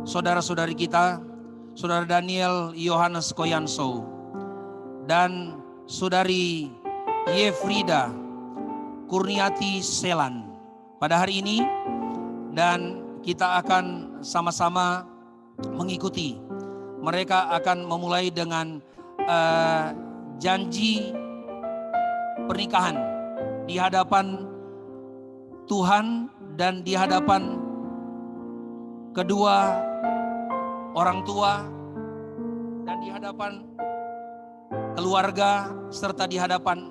saudara-saudari kita, Saudara Daniel Yohanes Koyanso dan Saudari Yefrida Kurniati Selan pada hari ini, dan kita akan sama-sama mengikuti. Mereka akan memulai dengan janji pernikahan di hadapan Tuhan dan di hadapan kedua orang tua dan di hadapan keluarga serta di hadapan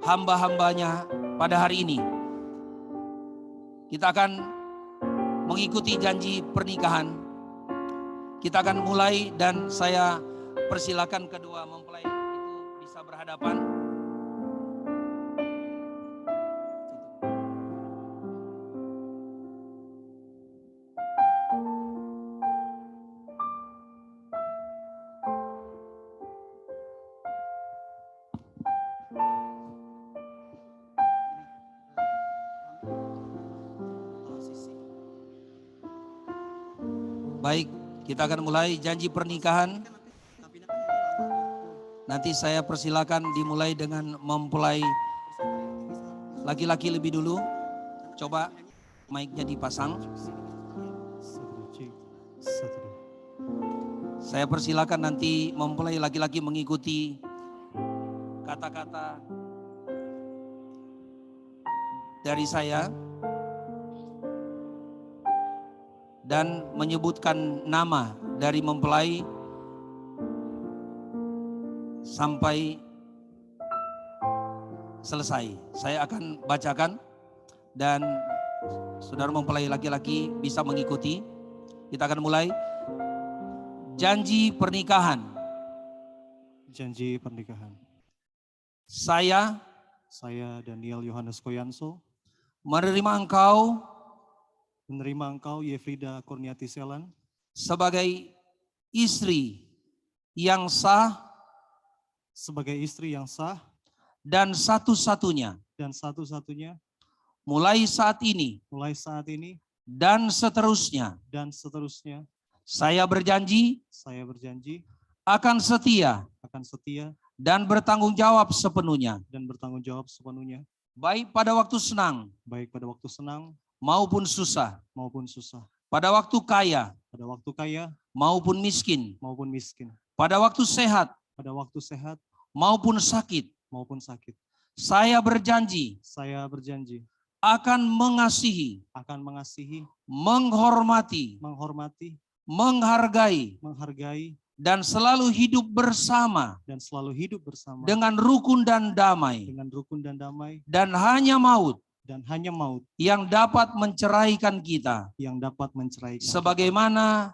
hamba-hambanya pada hari ini. Kita akan mengikuti janji pernikahan. Kita akan mulai dan saya persilakan kedua mempelai itu bisa berhadapan. Baik, kita akan mulai janji pernikahan. Nanti saya persilakan dimulai dengan mempelai laki-laki lebih dulu. Coba mic-nya dipasang. Saya persilakan nanti mempelai laki-laki mengikuti kata-kata dari saya dan menyebutkan nama dari mempelai sampai selesai. Saya akan bacakan dan saudara mempelai laki-laki bisa mengikuti. Kita akan mulai. Janji pernikahan. Janji pernikahan. Saya Daniel Yohanes Koyanso menerima engkau Yefrida Kurniati Selan sebagai istri yang sah sebagai istri yang sah dan satu-satunya mulai saat ini dan seterusnya. Saya berjanji akan setia dan bertanggung jawab sepenuhnya baik pada waktu senang maupun susah, pada waktu kaya maupun miskin, pada waktu sehat maupun sakit. Saya berjanji akan mengasihi, menghormati, menghargai dan selalu hidup bersama dengan rukun dan damai, dan hanya maut yang dapat menceraikan kita sebagaimana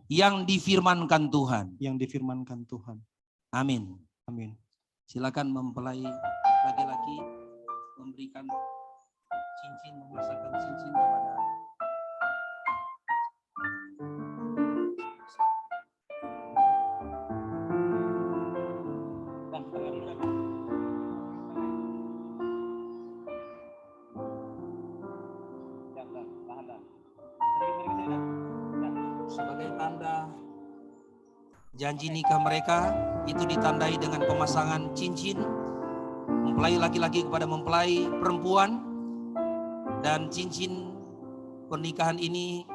yang difirmankan Tuhan. Amin. Silakan mempelai laki-laki memberikan cincin, memasangkan cincin kepada Janji nikah mereka itu ditandai dengan pemasangan cincin, mempelai laki-laki kepada mempelai perempuan, dan cincin pernikahan ini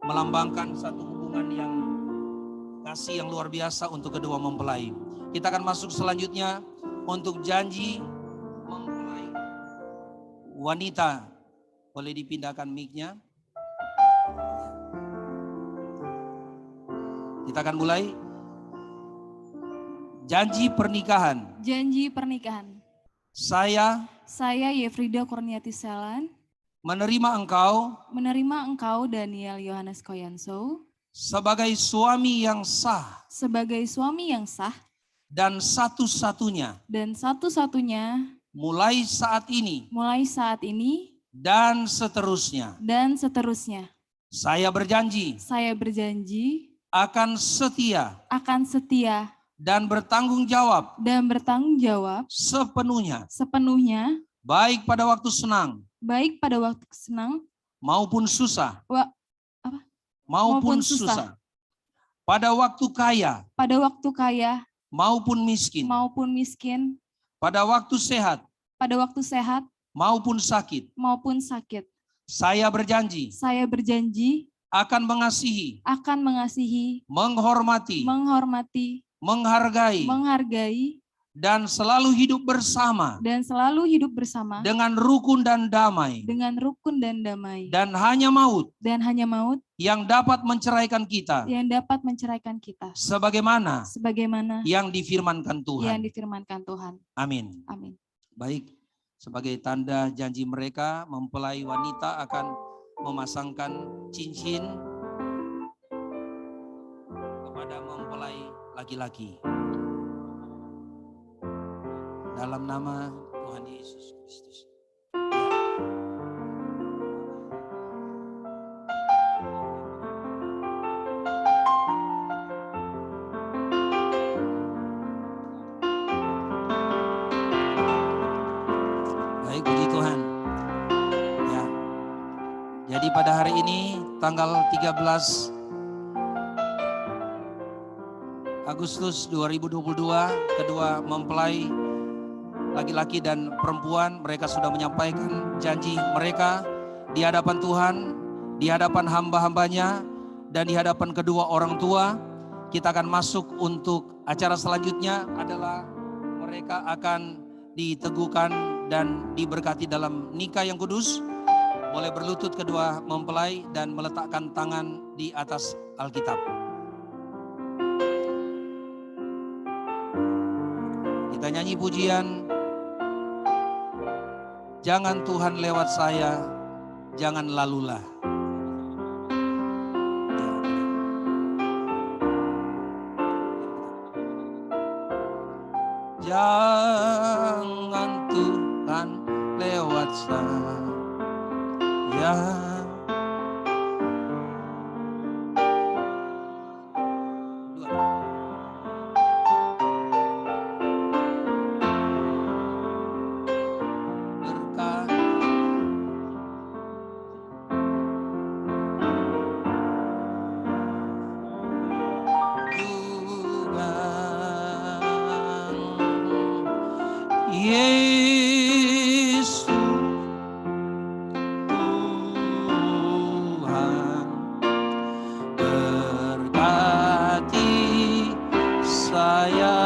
melambangkan satu hubungan yang kasih yang luar biasa untuk kedua mempelai. Kita akan masuk selanjutnya untuk janji mempelai wanita. Boleh dipindahkan mic-nya. Kita akan mulai. Janji pernikahan. Janji pernikahan. Saya Yefrida Kurniati Selan menerima engkau menerima engkau Daniel Yohanes Koyanso sebagai suami yang sah sebagai suami yang sah dan satu-satunya dan satu-satunya mulai saat ini dan seterusnya. Saya berjanji Saya berjanji akan setia dan bertanggung jawab sepenuhnya baik pada waktu senang maupun susah pada waktu kaya maupun miskin, pada waktu sehat maupun sakit. Saya berjanji akan mengasihi, menghormati, menghargai dan selalu hidup bersama dengan rukun dan damai, dan hanya maut yang dapat menceraikan kita sebagaimana yang difirmankan Tuhan. Amin. Baik, sebagai tanda janji mereka, mempelai wanita akan memasangkan cincin kepada mempelai laki-laki. Dalam nama Tuhan Yesus Kristus. Baik, puji Tuhan. Ya. Jadi pada hari ini tanggal 13 Agustus 2022, kedua mempelai laki-laki dan perempuan, mereka sudah menyampaikan janji mereka di hadapan Tuhan, di hadapan hamba-hambanya, dan di hadapan kedua orang tua. Kita akan masuk untuk acara selanjutnya adalah mereka akan diteguhkan dan diberkati dalam nikah yang kudus. Boleh berlutut kedua mempelai dan meletakkan tangan di atas Alkitab. Kita nyanyi pujian. Jangan Tuhan lewat saya, jangan lalulah. Jangan Tuhan lewat saya. Yesus Tuhan berkati saya,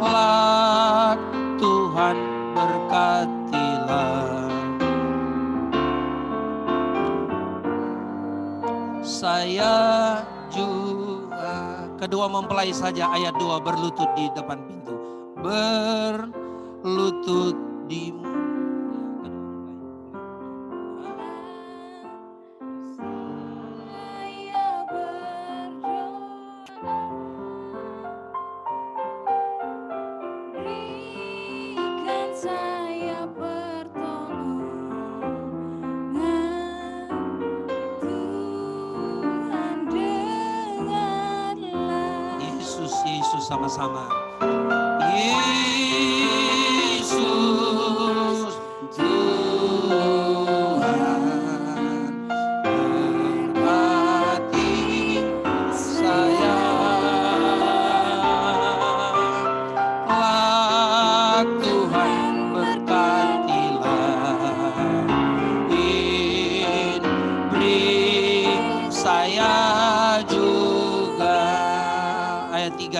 kelak Tuhan berkatilah saya juga. Kedua mempelai saja ayat 2 berlutut di depan pintu. Berlutut di Yesus sama-sama. Yesus Tuhan berkati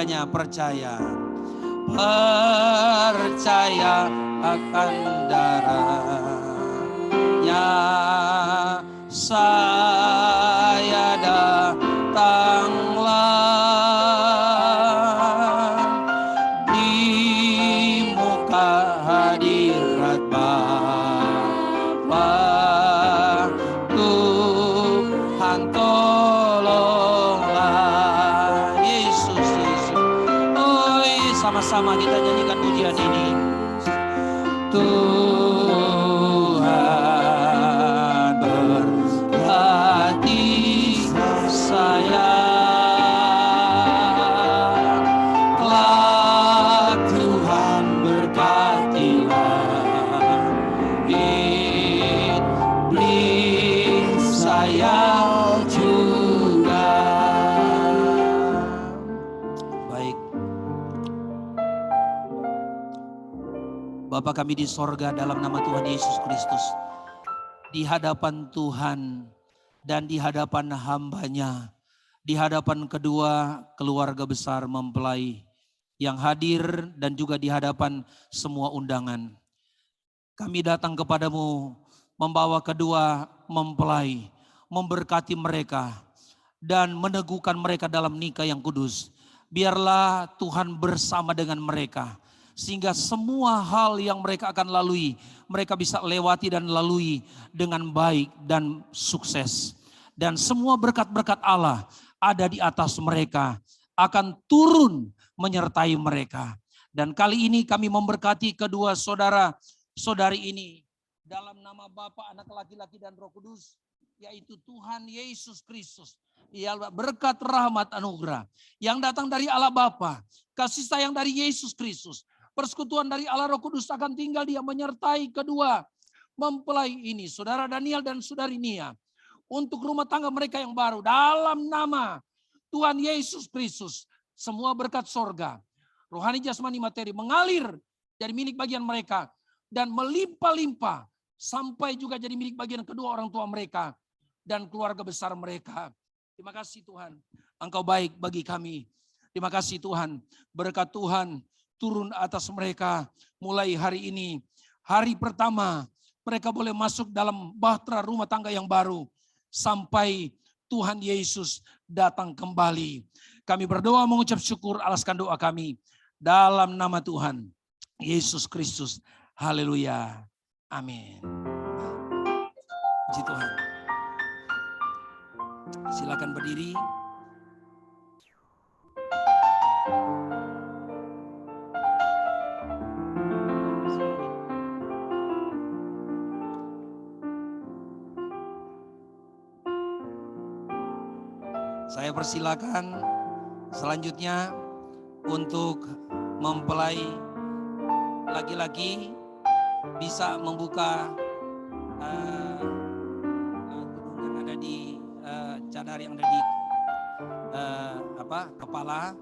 Tiganya percaya. Percaya akan darahnya, saya datanglah di muka hadirat Bapa. Tuhan tolonglah, Yesus, Yesus. Oh, sama-sama kita nyanyikan pujian ini. Tuhan berkati saya, kelak Tuhan berkatilah iblis saya juga. Baik, Bapa kami di sorga, dalam nama Tuhan Yesus Kristus, di hadapan Tuhan dan di hadapan hamba-Nya, di hadapan kedua keluarga besar mempelai yang hadir dan juga di hadapan semua undangan, kami datang kepadamu membawa kedua mempelai, memberkati mereka dan meneguhkan mereka dalam nikah yang kudus. Biarlah Tuhan bersama dengan mereka, sehingga semua hal yang mereka akan lalui, mereka bisa lewati dan lalui dengan baik dan sukses. Dan semua berkat-berkat Allah ada di atas mereka, akan turun menyertai mereka. Dan kali ini kami memberkati kedua saudara-saudari ini dalam nama Bapa, Anak laki-laki dan Roh Kudus, yaitu Tuhan Yesus Kristus. Ya, berkat rahmat anugerah yang datang dari Allah Bapa, kasih sayang dari Yesus Kristus, persekutuan dari Allah Roh Kudus akan tinggal dia menyertai kedua mempelai ini, saudara Daniel dan saudari Nia, untuk rumah tangga mereka yang baru. Dalam nama Tuhan Yesus Kristus, semua berkat sorga, rohani, jasmani, materi mengalir jadi milik bagian mereka dan melimpah-limpah sampai juga jadi milik bagian kedua orang tua mereka dan keluarga besar mereka. Terima kasih Tuhan, Engkau baik bagi kami. Terima kasih Tuhan, berkat Tuhan turun atas mereka mulai hari ini. Hari pertama mereka boleh masuk dalam bahtera rumah tangga yang baru sampai Tuhan Yesus datang kembali. Kami berdoa mengucap syukur, alaskan doa kami dalam nama Tuhan Yesus Kristus. Haleluya. Amin. Puji Tuhan. Silakan berdiri. Saya persilakan selanjutnya untuk mempelai laki-laki bisa membuka yang ada di cadar yang ada di kepala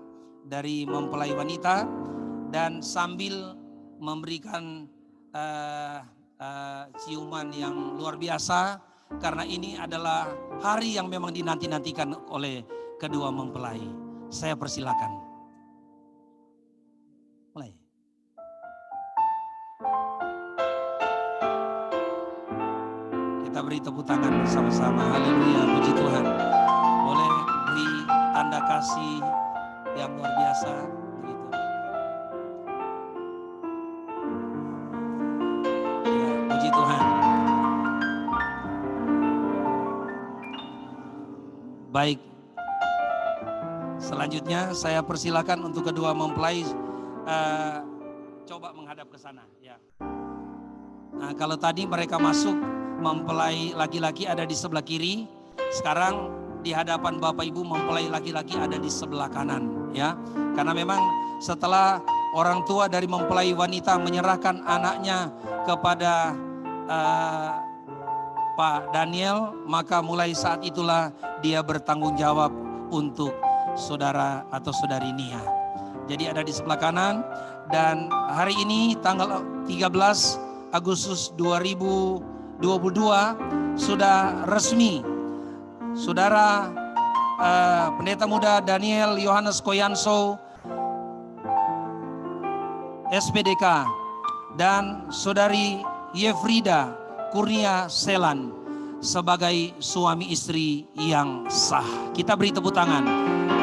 dari mempelai wanita, dan sambil memberikan ciuman yang luar biasa, karena ini adalah hari yang memang dinanti-nantikan oleh kedua mempelai. Saya persilakan. Mulai. Kita beri tepuk tangan bersama-sama. Haleluya, puji Tuhan. Boleh beri tanda kasih yang luar biasa. Begitu. Ya, puji Tuhan. Baik. Selanjutnya saya persilakan untuk kedua mempelai coba menghadap ke sana. Ya. Nah, kalau tadi mereka masuk, mempelai laki-laki ada di sebelah kiri. Sekarang di hadapan Bapak Ibu, mempelai laki-laki ada di sebelah kanan. Ya, karena memang setelah orang tua dari mempelai wanita menyerahkan anaknya kepada Pak Daniel, maka mulai saat itulah dia bertanggung jawab untuk saudara atau saudari Nia. Jadi ada di sebelah kanan, dan hari ini tanggal 13 Agustus 2022 sudah resmi saudara Pendeta Muda Daniel Yohanes Koyanso SPDK, dan Saudari Yefrida Kurnia Selan sebagai suami istri yang sah. Kita beri tepuk tangan.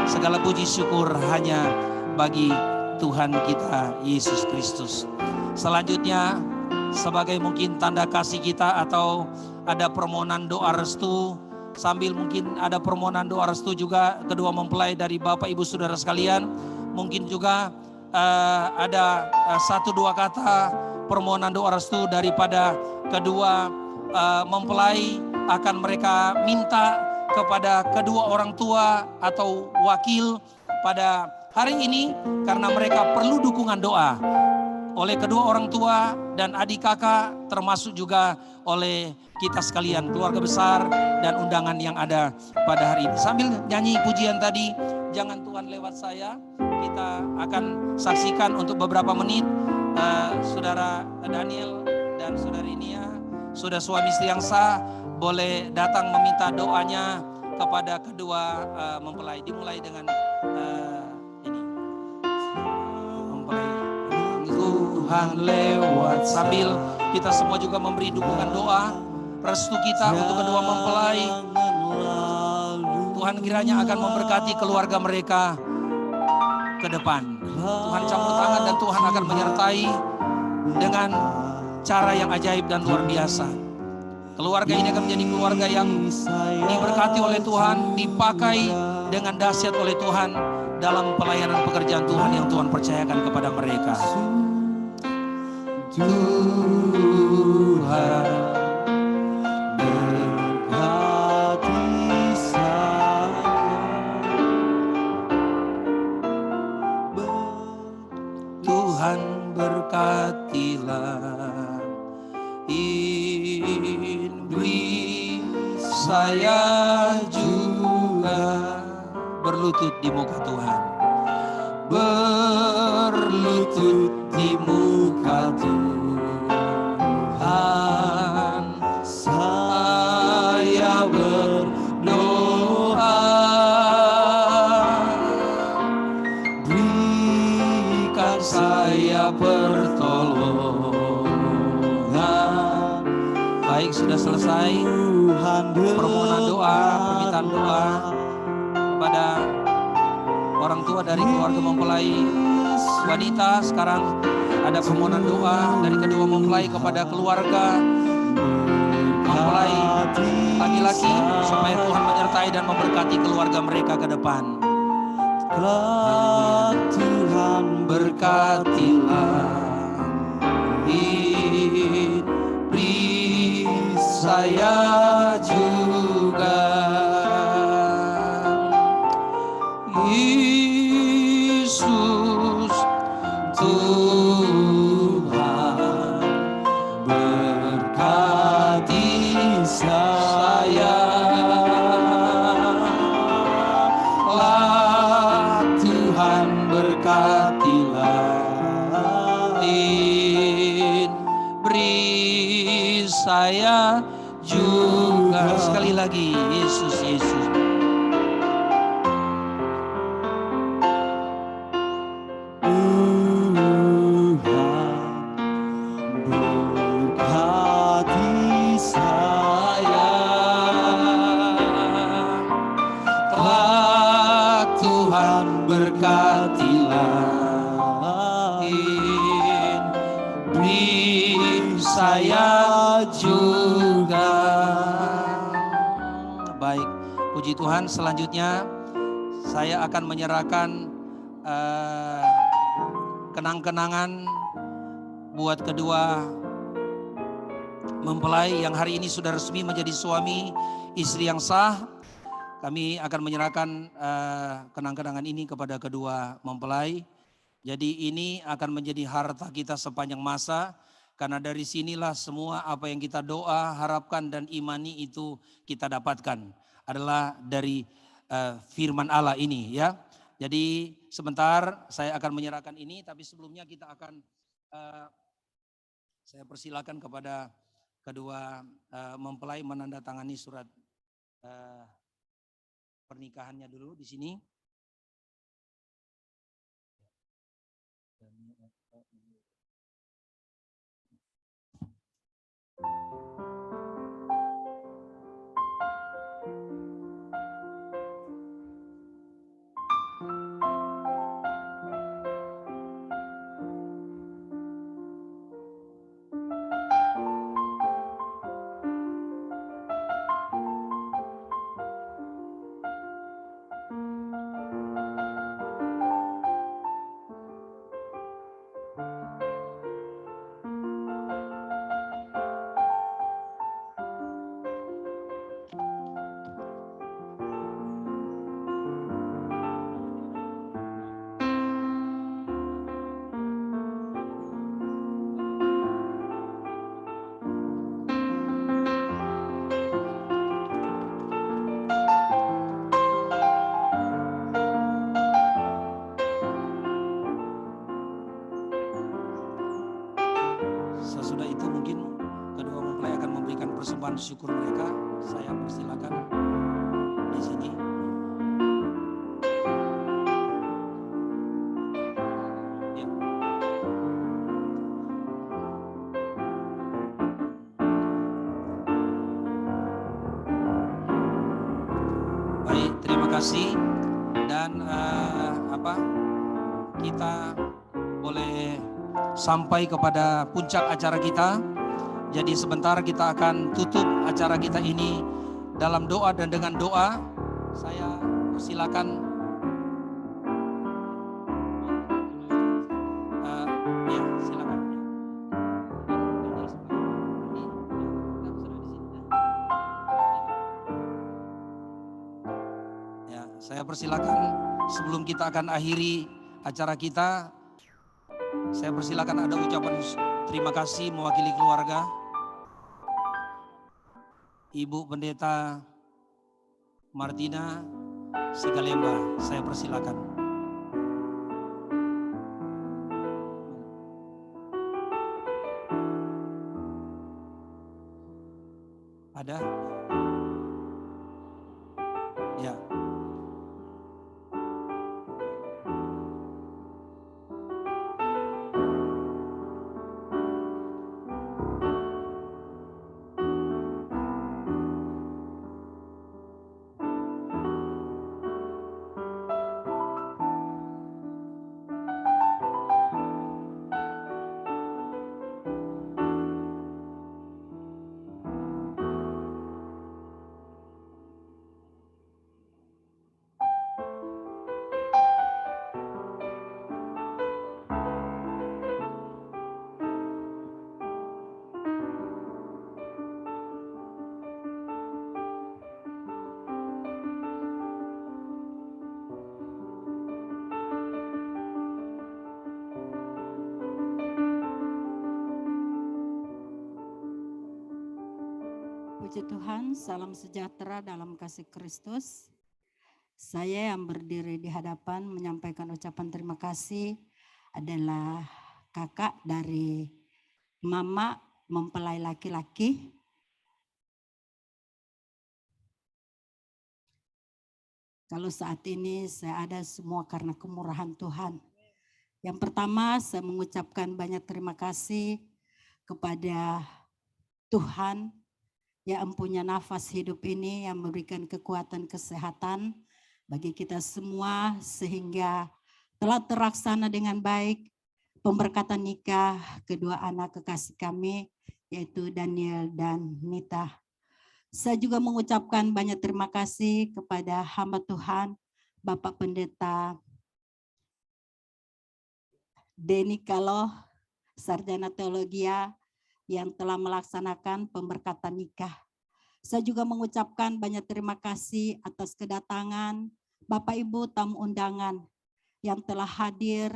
Segala puji syukur hanya bagi Tuhan kita Yesus Kristus. Selanjutnya, sebagai mungkin tanda kasih kita atau ada permohonan doa restu, sambil mungkin ada permohonan doa restu juga kedua mempelai dari Bapak Ibu Saudara sekalian, mungkin juga ada satu dua kata permohonan doa restu daripada kedua mempelai, akan mereka minta kepada kedua orang tua atau wakil pada hari ini, karena mereka perlu dukungan doa oleh kedua orang tua dan adik kakak, termasuk juga oleh kita sekalian, keluarga besar dan undangan yang ada pada hari ini. Sambil nyanyi pujian tadi, jangan Tuhan lewat saya, kita akan saksikan untuk beberapa menit Saudara Daniel dan Saudari Nia, sudah suami istri yang sah, boleh datang meminta doanya kepada kedua mempelai. Dimulai dengan ini. Mempelai Tuhan lewat, sambil kita semua juga memberi dukungan doa restu kita untuk kedua mempelai. Tuhan kiranya akan memberkati keluarga mereka ke depan. Tuhan campur tangan dan Tuhan akan menyertai dengan cara yang ajaib dan luar biasa. Keluarga ini akan menjadi keluarga yang diberkati oleh Tuhan, dipakai dengan dahsyat oleh Tuhan dalam pelayanan pekerjaan Tuhan yang Tuhan percayakan kepada mereka. Tuhan berkati saya, Tuhan berkatilah, beri saya juga berlutut di muka Tuhan, berlutut di muka Tuhan, saya berdoa, berikan saya pertolongan. Baik, sudah selesai permohonan doa, permintaan doa kepada orang tua dari keluarga mempelai wanita. Sekarang ada permohonan doa dari kedua mempelai kepada keluarga mempelai laki-laki, supaya Tuhan menyertai dan memberkati keluarga mereka ke depan. Tuhan berkatilah, beri saya juga, Yesus Tuhan berkati saya, lah Tuhan berkatilah, beri saya juga. Sekali lagi, Yesus, Yesus. Saya juga. Baik, puji Tuhan. Selanjutnya saya akan menyerahkan kenang-kenangan buat kedua mempelai yang hari ini sudah resmi menjadi suami istri yang sah. Kami akan menyerahkan kenang-kenangan ini kepada kedua mempelai. Jadi ini akan menjadi harta kita sepanjang masa. Karena dari sinilah semua apa yang kita doa, harapkan dan imani itu kita dapatkan. Adalah dari firman Allah ini ya. Jadi sebentar saya akan menyerahkan ini, tapi sebelumnya kita akan, saya persilakan kepada kedua mempelai menandatangani surat pernikahannya dulu di sini. persembahan syukur mereka, saya persilakan di sini. Ya. Baik, terima kasih. Dan kita boleh sampai kepada puncak acara kita. Jadi sebentar kita akan tutup acara kita ini dalam doa, dan dengan doa saya persilakan ya, silakan. Ya, saya persilakan sebelum kita akan akhiri acara kita, saya persilakan ada ucapan terima kasih mewakili keluarga. Ibu Pendeta Martina Sigalemba, saya persilakan. Ada? Ya. Puji Tuhan, salam sejahtera dalam kasih Kristus. Saya yang berdiri di hadapan menyampaikan ucapan terima kasih adalah kakak dari mama mempelai laki-laki. Kalau saat ini saya ada semua karena kemurahan Tuhan. Yang pertama, saya mengucapkan banyak terima kasih kepada Tuhan yang punya nafas hidup ini, yang memberikan kekuatan kesehatan bagi kita semua sehingga telah terlaksana dengan baik pemberkatan nikah kedua anak kekasih kami, yaitu Daniel dan Nita. Saya juga mengucapkan banyak terima kasih kepada hamba Tuhan Bapak Pendeta Denny Kaloh, Sarjana Teologia, yang telah melaksanakan pemberkatan nikah. Saya juga mengucapkan banyak terima kasih atas kedatangan Bapak Ibu tamu undangan yang telah hadir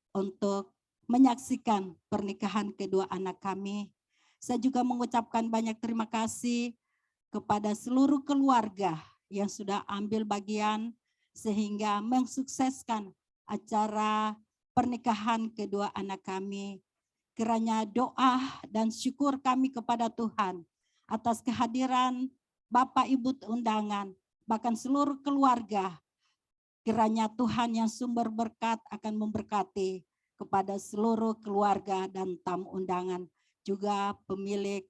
untuk menyaksikan pernikahan kedua anak kami. Saya juga mengucapkan banyak terima kasih kepada seluruh keluarga yang sudah ambil bagian sehingga mensukseskan acara pernikahan kedua anak kami. Kiranya doa dan syukur kami kepada Tuhan atas kehadiran Bapak Ibu undangan, bahkan seluruh keluarga. Kiranya Tuhan yang sumber berkat akan memberkati kepada seluruh keluarga dan tamu undangan. Juga pemilik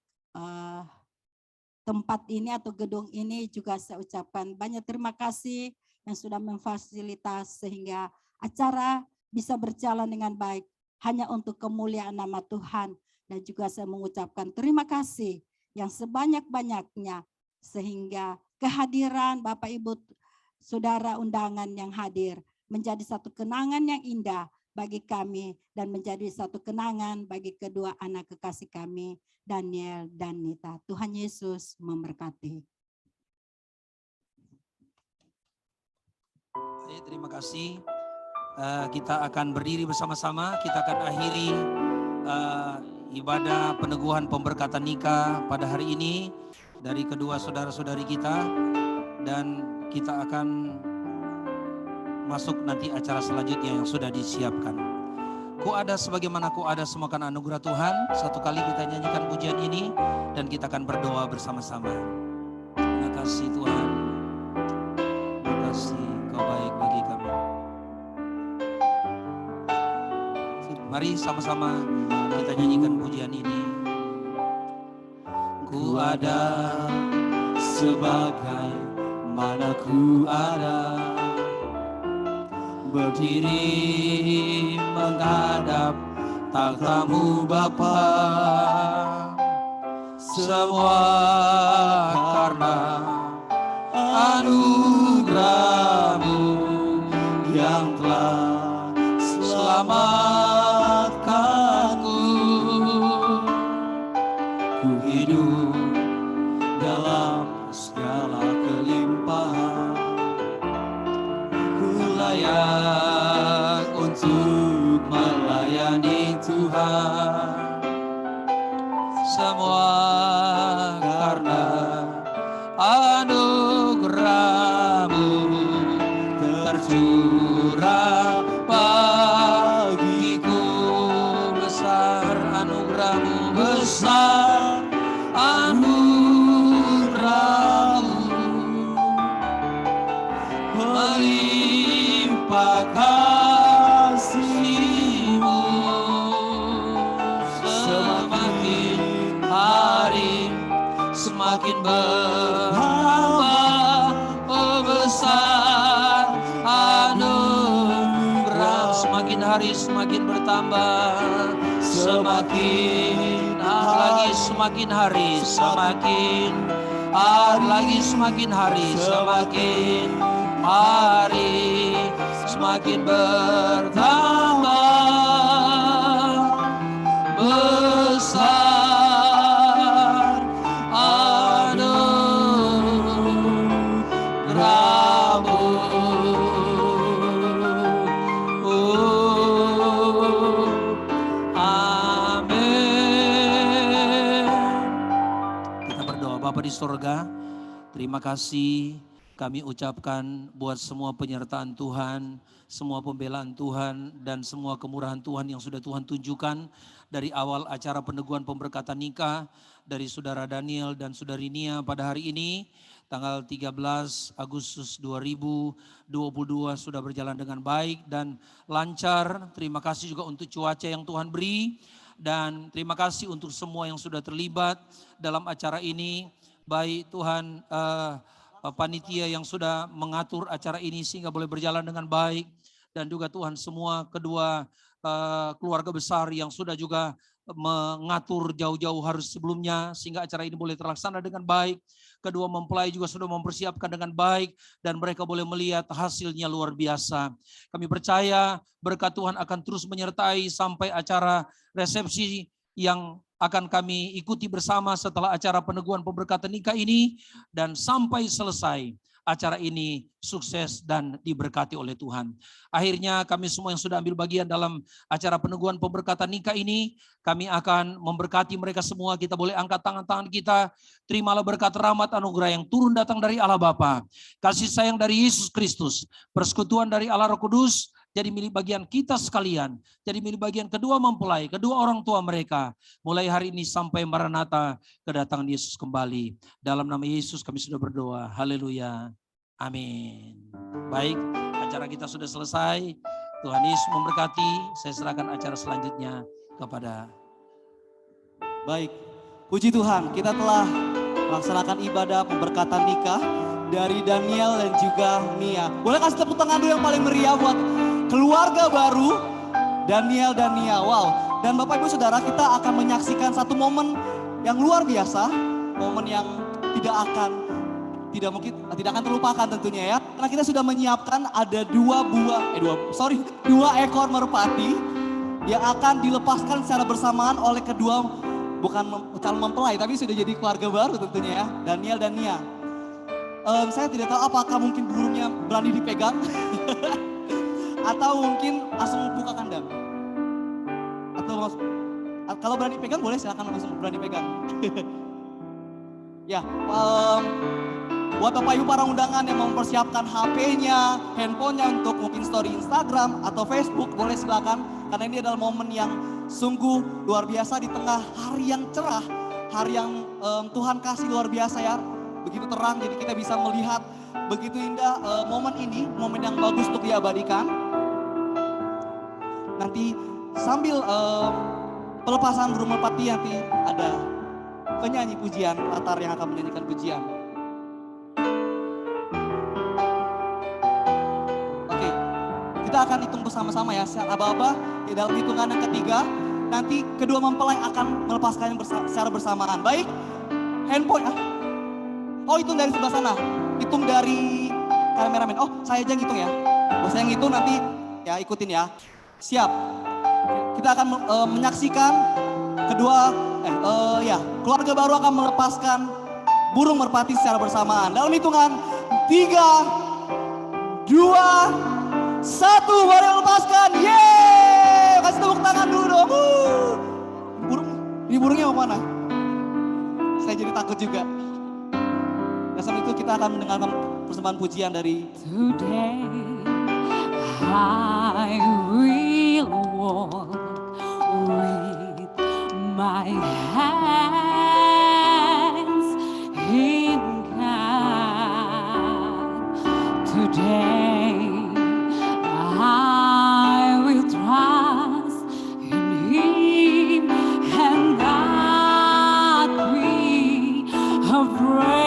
tempat ini atau gedung ini juga saya ucapkan banyak terima kasih yang sudah memfasilitas sehingga acara bisa berjalan dengan baik. Hanya untuk kemuliaan nama Tuhan. Dan juga saya mengucapkan terima kasih yang sebanyak-banyaknya sehingga kehadiran Bapak Ibu Saudara undangan yang hadir menjadi satu kenangan yang indah bagi kami dan menjadi satu kenangan bagi kedua anak kekasih kami, Daniel dan Nita. Tuhan Yesus memberkati. Baik, terima kasih. Kita akan berdiri bersama-sama, kita akan akhiri ibadah peneguhan pemberkatan nikah pada hari ini dari kedua saudara-saudari kita, dan kita akan masuk nanti acara selanjutnya yang sudah disiapkan. Ku ada sebagaimana ku ada, semua karena anugerah Tuhan. Satu kali kita nyanyikan pujian ini dan kita akan berdoa bersama-sama. Terima kasih Tuhan. Terima kasih Kau baik bagi kami. Mari sama-sama kita nyanyikan pujian ini. Ku ada sebagai mana ku ada, berdiri menghadap takhta-Mu Bapa. Semua karena anugerah-Mu yang telah selamatkanku. Ku hidup dalam segala kelimpahan, ku layak untuk melayani Tuhan. Semua karena anugerah-Mu tercurah bagiku. Besar anugerah-Mu, besar anugerah-Mu, melimpah kasih-Mu. Semakin hari semakin bertambah, oh besar anugerah. Semakin hari semakin bertambah, semakin lagi semakin hari, semakin lagi semakin hari, semakin hari semakin bertambah, besar anugerah-Mu. Oh, amin. Kita berdoa. Bapa di sorga, terima kasih kami ucapkan buat semua penyertaan Tuhan, semua pembelaan Tuhan, dan semua kemurahan Tuhan yang sudah Tuhan tunjukkan dari awal acara peneguhan pemberkatan nikah dari Saudara Daniel dan Saudari Nia pada hari ini, tanggal 13 Agustus 2022 sudah berjalan dengan baik dan lancar. Terima kasih juga untuk cuaca yang Tuhan beri, dan terima kasih untuk semua yang sudah terlibat dalam acara ini, baik Tuhan panitia yang sudah mengatur acara ini sehingga boleh berjalan dengan baik, dan juga Tuhan semua kedua keluarga besar yang sudah juga mengatur jauh-jauh hari sebelumnya sehingga acara ini boleh terlaksana dengan baik. Kedua mempelai juga sudah mempersiapkan dengan baik dan mereka boleh melihat hasilnya luar biasa. Kami percaya berkat Tuhan akan terus menyertai sampai acara resepsi yang akan kami ikuti bersama setelah acara peneguhan pemberkatan nikah ini, dan sampai selesai acara ini sukses dan diberkati oleh Tuhan. Akhirnya kami semua yang sudah ambil bagian dalam acara peneguhan pemberkatan nikah ini, kami akan memberkati mereka semua. Kita boleh angkat tangan-tangan kita. Terimalah berkat rahmat anugerah yang turun datang dari Allah Bapa, kasih sayang dari Yesus Kristus, persekutuan dari Allah Roh Kudus, jadi milik bagian kita sekalian, jadi milik bagian kedua mempelai, kedua orang tua mereka, mulai hari ini sampai Maranatha, kedatangan Yesus kembali. Dalam nama Yesus kami sudah berdoa, haleluya, amin. Baik, acara kita sudah selesai, Tuhan Yesus memberkati. Saya serahkan acara selanjutnya kepada. Baik, puji Tuhan, kita telah melaksanakan ibadah pemberkatan nikah dari Daniel dan juga Nia. Boleh kasih tepuk tangan dulu yang paling meriah buat keluarga baru Daniel dan Nia. Wow. Dan Bapak Ibu Saudara, kita akan menyaksikan satu momen yang luar biasa, momen yang tidak akan terlupakan tentunya ya. Karena kita sudah menyiapkan ada dua ekor merpati yang akan dilepaskan secara bersamaan oleh kedua, bukan calon mempelai tapi sudah jadi keluarga baru tentunya ya, Daniel dan Nia. Saya tidak tahu apakah mungkin burungnya berani dipegang atau mungkin langsung buka kandang. Atau kalau berani pegang boleh, silakan langsung berani pegang. Ya, Buat Bapak Ibu para undangan yang mempersiapkan HP-nya, handphonenya untuk mungkin story Instagram atau Facebook, boleh silakan. Karena ini adalah momen yang sungguh luar biasa di tengah hari yang cerah, hari yang Tuhan kasih luar biasa ya. Begitu terang, jadi kita bisa melihat begitu indah momen ini, momen yang bagus untuk diabadikan. Nanti sambil pelepasan burung merpati nanti ada penyanyi pujian latar yang akan menyanyikan pujian. Oke, kita akan hitung bersama-sama ya. Aba-aba di dalam hitungan yang ketiga, nanti kedua mempelai akan melepaskannya secara bersamaan. Baik, handphone. Oh, hitung dari sebelah sana. Hitung dari kameramen. Oh, saya aja yang hitung ya. Oh, saya yang hitung nanti ya ikutin ya. Siap. Kita akan menyaksikan keluarga baru akan melepaskan burung merpati secara bersamaan. Dalam hitungan 3, 2, 1, mari lepaskan. Yeay! Kasih tepuk tangan dulu dong. Ini burungnya mau mana? Saya jadi takut juga. Dan saat itu kita akan mendengarkan persembahan pujian dari Today I will walk with my hands in God. Today I will trust in Him and not be afraid.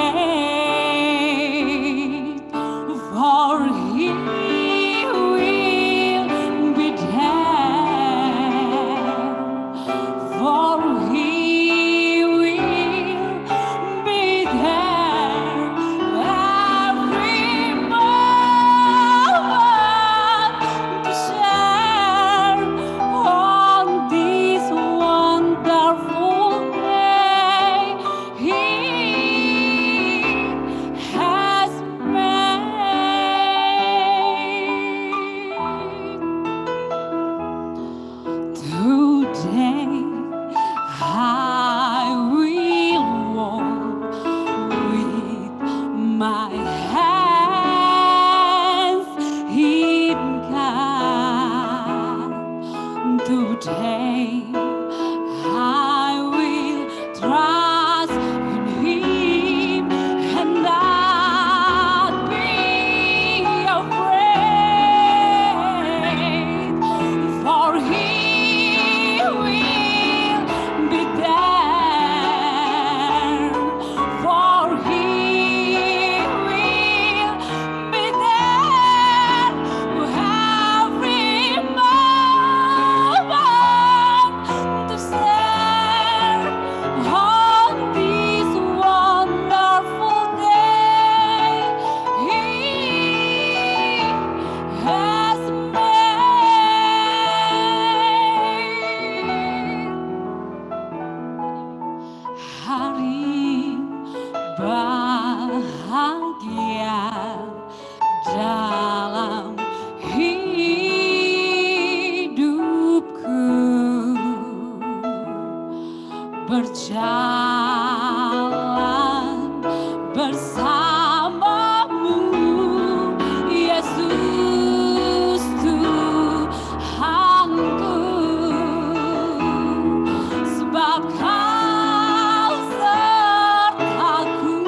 For He will be there. For He will be there every moment to share on this wonderful day He has made. Today I will walk with my hands in God. Today I will trust in Him and not be afraid. For He will be there. For He will be there every moment to share on this wonderful day He has made. Hari bahagia dalam hidupku, berjalan bersamamu, Yesus Tuhanku, sebab Kau sertaku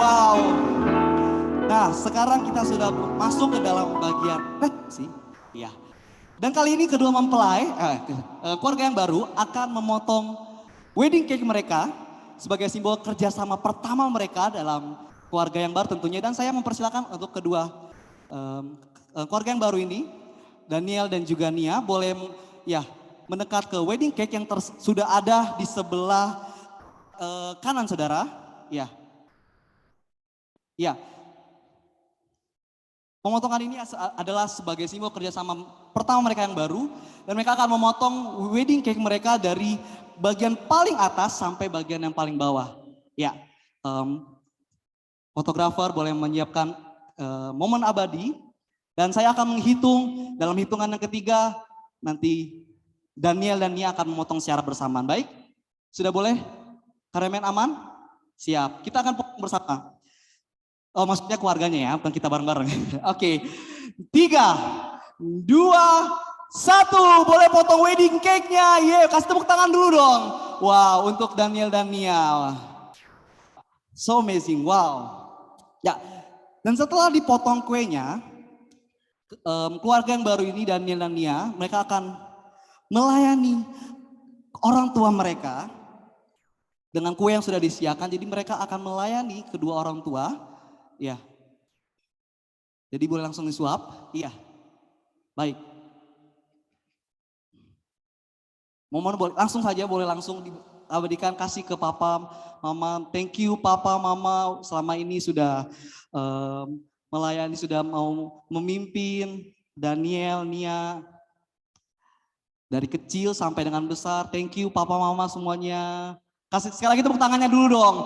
Wow. Nah, sekarang kita sudah masuk ke dalam bagian sih. Iya. Dan kali ini kedua mempelai, keluarga yang baru akan memotong wedding cake mereka sebagai simbol kerjasama pertama mereka dalam keluarga yang baru tentunya. Dan saya mempersilakan untuk kedua keluarga yang baru ini, Daniel dan juga Nia, boleh mendekat ke wedding cake yang sudah ada di sebelah kanan saudara. Ya. Ya. Pemotongan ini adalah sebagai simbol kerjasama pertama mereka yang baru. Dan mereka akan memotong wedding cake mereka dari bagian paling atas sampai bagian yang paling bawah. Ya, fotografer boleh menyiapkan momen abadi. Dan saya akan menghitung dalam hitungan yang ketiga. Nanti Daniel dan Nia akan memotong secara bersamaan. Baik, sudah boleh? Kameramen aman? Siap, kita akan potong bersama. Oh, maksudnya keluarganya ya, bukan kita bareng-bareng. Oke, 3, 2, 1, boleh potong wedding cake-nya. Yeay, kasih tepuk tangan dulu dong. Wow, untuk Daniel dan Nia. So amazing, wow. Ya, dan setelah dipotong kuenya, keluarga yang baru ini, Daniel dan Nia, mereka akan melayani orang tua mereka dengan kue yang sudah disiapkan. Jadi mereka akan melayani kedua orang tua. Ya. Jadi boleh langsung disuap? Iya. Baik. Momen boleh langsung saja, boleh langsung diabadikan, kasih ke papa, mama. Thank you papa, mama selama ini sudah melayani, sudah mau memimpin Daniel, Nia. Dari kecil sampai dengan besar. Thank you papa, mama semuanya. Kasih sekali lagi tepuk tangannya dulu dong.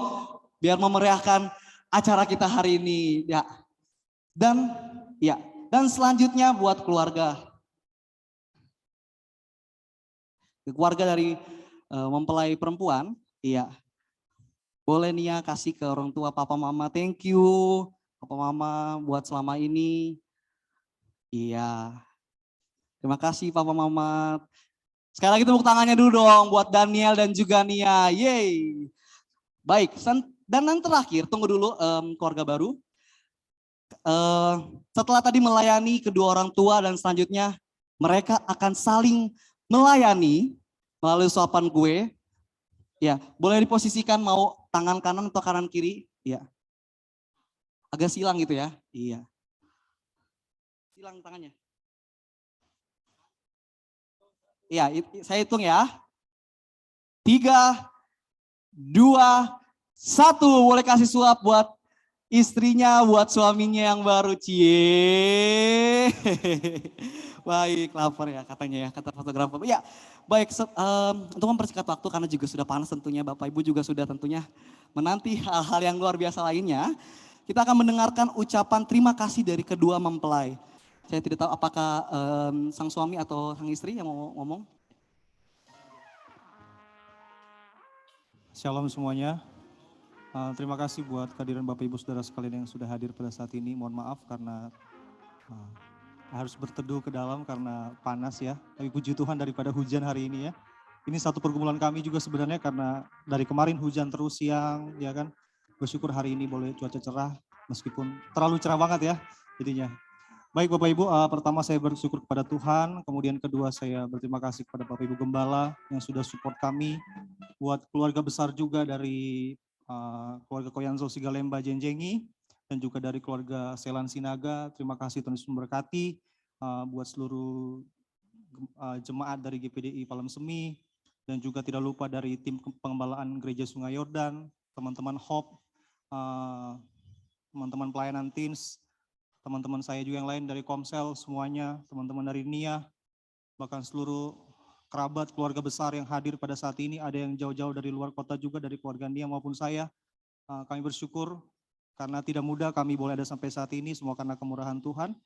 Biar memeriahkan acara kita hari ini, ya. Dan selanjutnya buat keluarga dari mempelai perempuan, iya. Boleh Nia kasih ke orang tua papa mama, thank you papa mama buat selama ini. Iya. Terima kasih papa mama. Sekali lagi tepuk tangannya dulu dong buat Daniel dan juga Nia. Yeay. Baik, dan yang terakhir, tunggu dulu keluarga baru. Setelah tadi melayani kedua orang tua dan selanjutnya mereka akan saling melayani melalui suapan kue. Ya, boleh diposisikan mau tangan kanan atau kanan kiri. Ya, agak silang gitu ya. Iya. Silang tangannya. Iya, saya hitung ya. 3, 2, 1, boleh kasih suap buat istrinya, buat suaminya yang baru. Cie. Baik, lapar ya katanya ya, kata fotografer. Ya, baik, untuk mempersingkat waktu karena juga sudah panas tentunya, Bapak Ibu juga sudah tentunya menanti hal-hal yang luar biasa lainnya. Kita akan mendengarkan ucapan terima kasih dari kedua mempelai. Saya tidak tahu apakah sang suami atau sang istri yang mau ngomong. Shalom semuanya. Terima kasih buat kehadiran Bapak Ibu Saudara sekalian yang sudah hadir pada saat ini. Mohon maaf karena harus berteduh ke dalam karena panas ya. Tapi puji Tuhan daripada hujan hari ini ya. Ini satu pergumulan kami juga sebenarnya karena dari kemarin hujan terus siang ya kan. Bersyukur hari ini boleh cuaca cerah meskipun terlalu cerah banget ya jadinya. Baik Bapak Ibu, pertama saya bersyukur kepada Tuhan, kemudian kedua saya berterima kasih kepada Bapak Ibu Gembala yang sudah support kami, buat keluarga besar juga dari keluarga Koyanso Sigalemba Jenjengi, dan juga dari keluarga Selan Sinaga, terima kasih Tuhan Yesus memberkati, buat seluruh jemaat dari GPDI Palem Semi, dan juga tidak lupa dari tim pengembalaan Gereja Sungai Yordan, teman-teman Hope, teman-teman pelayanan teens, teman-teman saya juga yang lain dari Komsel, semuanya, teman-teman dari NIA, bahkan seluruh kerabat, keluarga besar yang hadir pada saat ini, ada yang jauh-jauh dari luar kota juga, dari keluarga NIA maupun saya. Kami bersyukur karena tidak mudah kami boleh ada sampai saat ini, semua karena kemurahan Tuhan.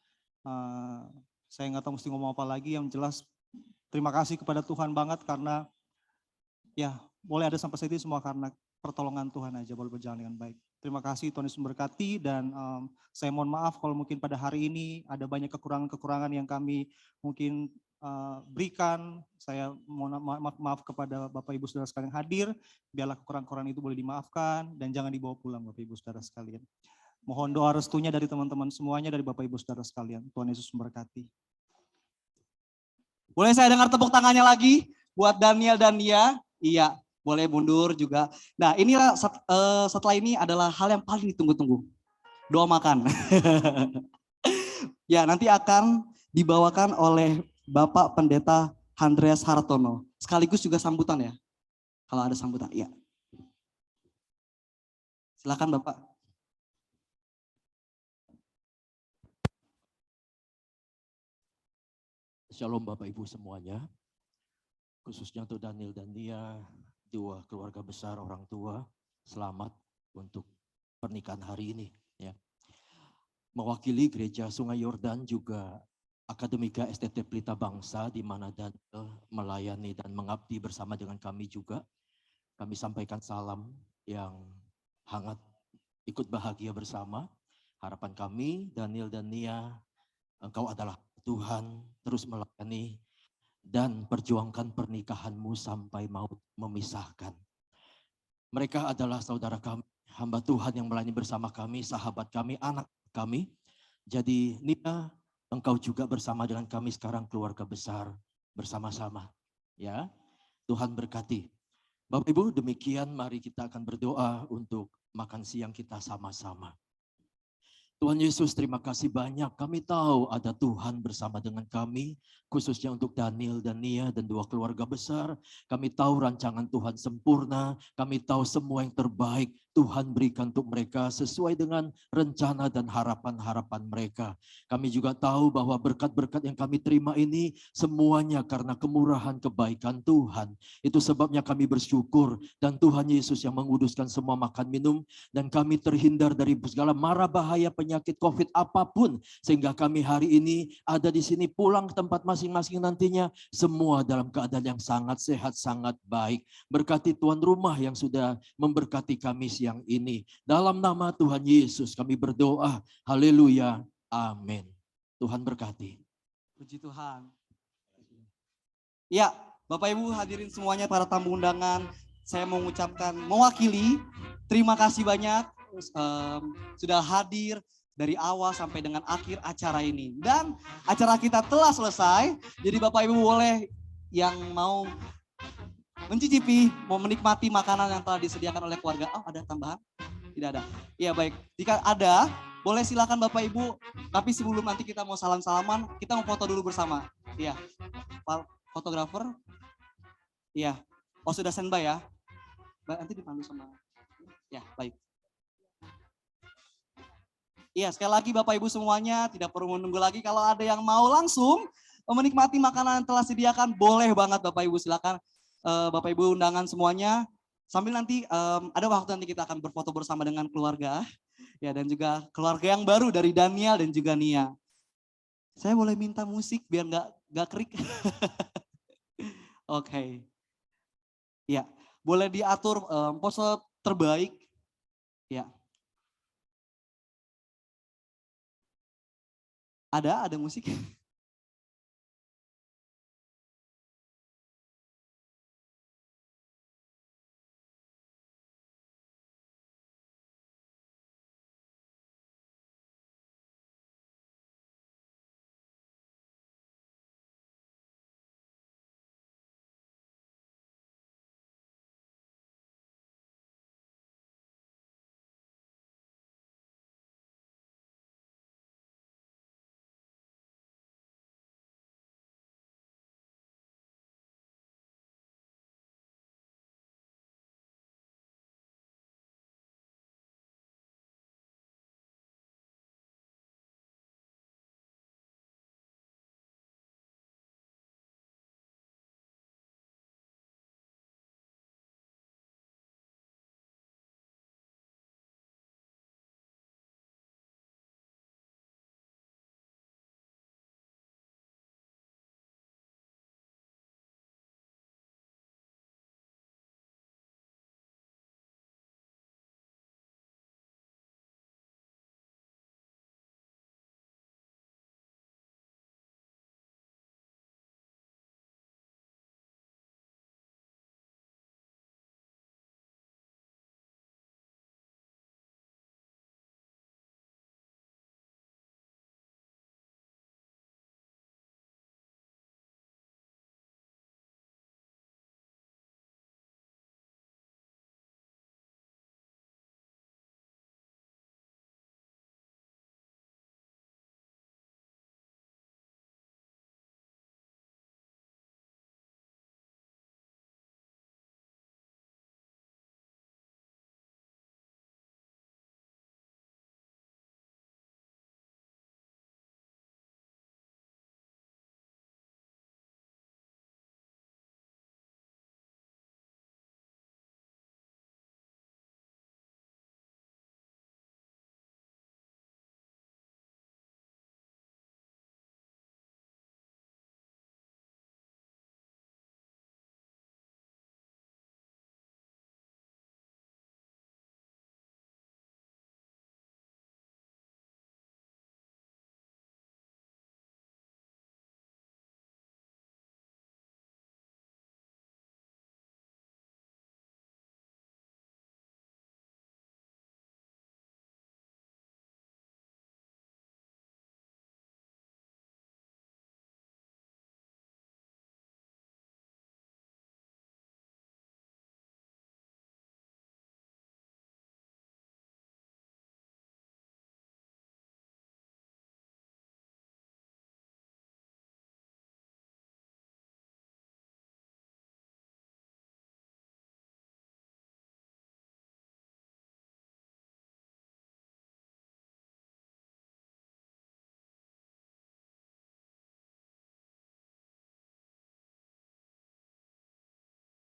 Saya nggak tahu mesti ngomong apa lagi, yang jelas terima kasih kepada Tuhan banget karena ya boleh ada sampai saat ini semua karena pertolongan Tuhan aja boleh berjalan dengan baik. Terima kasih, Tuhan Yesus memberkati, dan saya mohon maaf kalau mungkin pada hari ini ada banyak kekurangan-kekurangan yang kami mungkin berikan. Saya mohon maaf kepada Bapak Ibu Saudara sekalian hadir, biarlah kekurangan-kekurangan itu boleh dimaafkan dan jangan dibawa pulang Bapak Ibu Saudara sekalian. Mohon doa restunya dari teman-teman semuanya, dari Bapak Ibu Saudara sekalian. Tuhan Yesus memberkati. Boleh saya dengar tepuk tangannya lagi buat Daniel dan Nia? Iya, boleh mundur juga. Nah, inilah setelah ini adalah hal yang paling ditunggu-tunggu. Doa makan. Ya, nanti akan dibawakan oleh Bapak Pendeta Andreas Hartono. Sekaligus juga sambutan ya. Kalau ada sambutan, iya. Silakan Bapak. Shalom Bapak Ibu semuanya, khususnya untuk Daniel dan Nia, dua keluarga besar orang tua, selamat untuk pernikahan hari ini. Ya. Mewakili Gereja Sungai Yordan juga Akademika STT Pelita Bangsa, di mana Daniel melayani dan mengabdi bersama dengan kami juga. Kami sampaikan salam yang hangat, ikut bahagia bersama. Harapan kami, Daniel dan Nia, engkau adalah Tuhan, terus melayani dan perjuangkan pernikahanmu sampai maut memisahkan. Mereka adalah saudara kami, hamba Tuhan yang melayani bersama kami, sahabat kami, anak kami. Jadi Nia, engkau juga bersama dengan kami sekarang keluarga besar bersama-sama. Ya, Tuhan berkati. Bapak Ibu, demikian mari kita akan berdoa untuk makan siang kita sama-sama. Tuhan Yesus, terima kasih banyak. Kami tahu ada Tuhan bersama dengan kami, khususnya untuk Daniel dan Nia dan dua keluarga besar. Kami tahu rancangan Tuhan sempurna, kami tahu semua yang terbaik Tuhan berikan untuk mereka sesuai dengan rencana dan harapan-harapan mereka. Kami juga tahu bahwa berkat-berkat yang kami terima ini semuanya karena kemurahan kebaikan Tuhan. Itu sebabnya kami bersyukur, dan Tuhan Yesus yang menguduskan semua makan minum, dan kami terhindar dari segala mara bahaya penyakit COVID apapun, sehingga kami hari ini ada di sini pulang ke tempat masing-masing nantinya semua dalam keadaan yang sangat sehat, sangat baik. Berkati tuan rumah yang sudah memberkati kami siang ini. Dalam nama Tuhan Yesus kami berdoa. Haleluya. Amin. Tuhan berkati. Puji Tuhan. Ya, Bapak Ibu hadirin semuanya, para tamu undangan, saya mau mengucapkan mewakili terima kasih banyak sudah hadir dari awal sampai dengan akhir acara ini. Dan acara kita telah selesai. Jadi Bapak Ibu boleh yang mau mencicipi, mau menikmati makanan yang telah disediakan oleh keluarga. Oh, ada tambahan? Tidak ada. Iya, baik. Jika ada, boleh silakan Bapak Ibu. Tapi sebelum nanti kita mau salam-salaman, kita mau foto dulu bersama. Iya. Fotografer. Iya. Oh, sudah standby ya. Nanti dipandu sama. Ya, baik. Iya, sekali lagi Bapak Ibu semuanya, tidak perlu menunggu lagi. Kalau ada yang mau langsung menikmati makanan yang telah disediakan, boleh banget Bapak Ibu, silakan. Bapak Ibu undangan semuanya, sambil nanti ada waktu nanti kita akan berfoto bersama dengan keluarga, ya, dan juga keluarga yang baru dari Daniel dan juga Nia. Saya boleh minta musik biar nggak krik? Oke. Ya, boleh diatur pose terbaik, ya. Ada musik?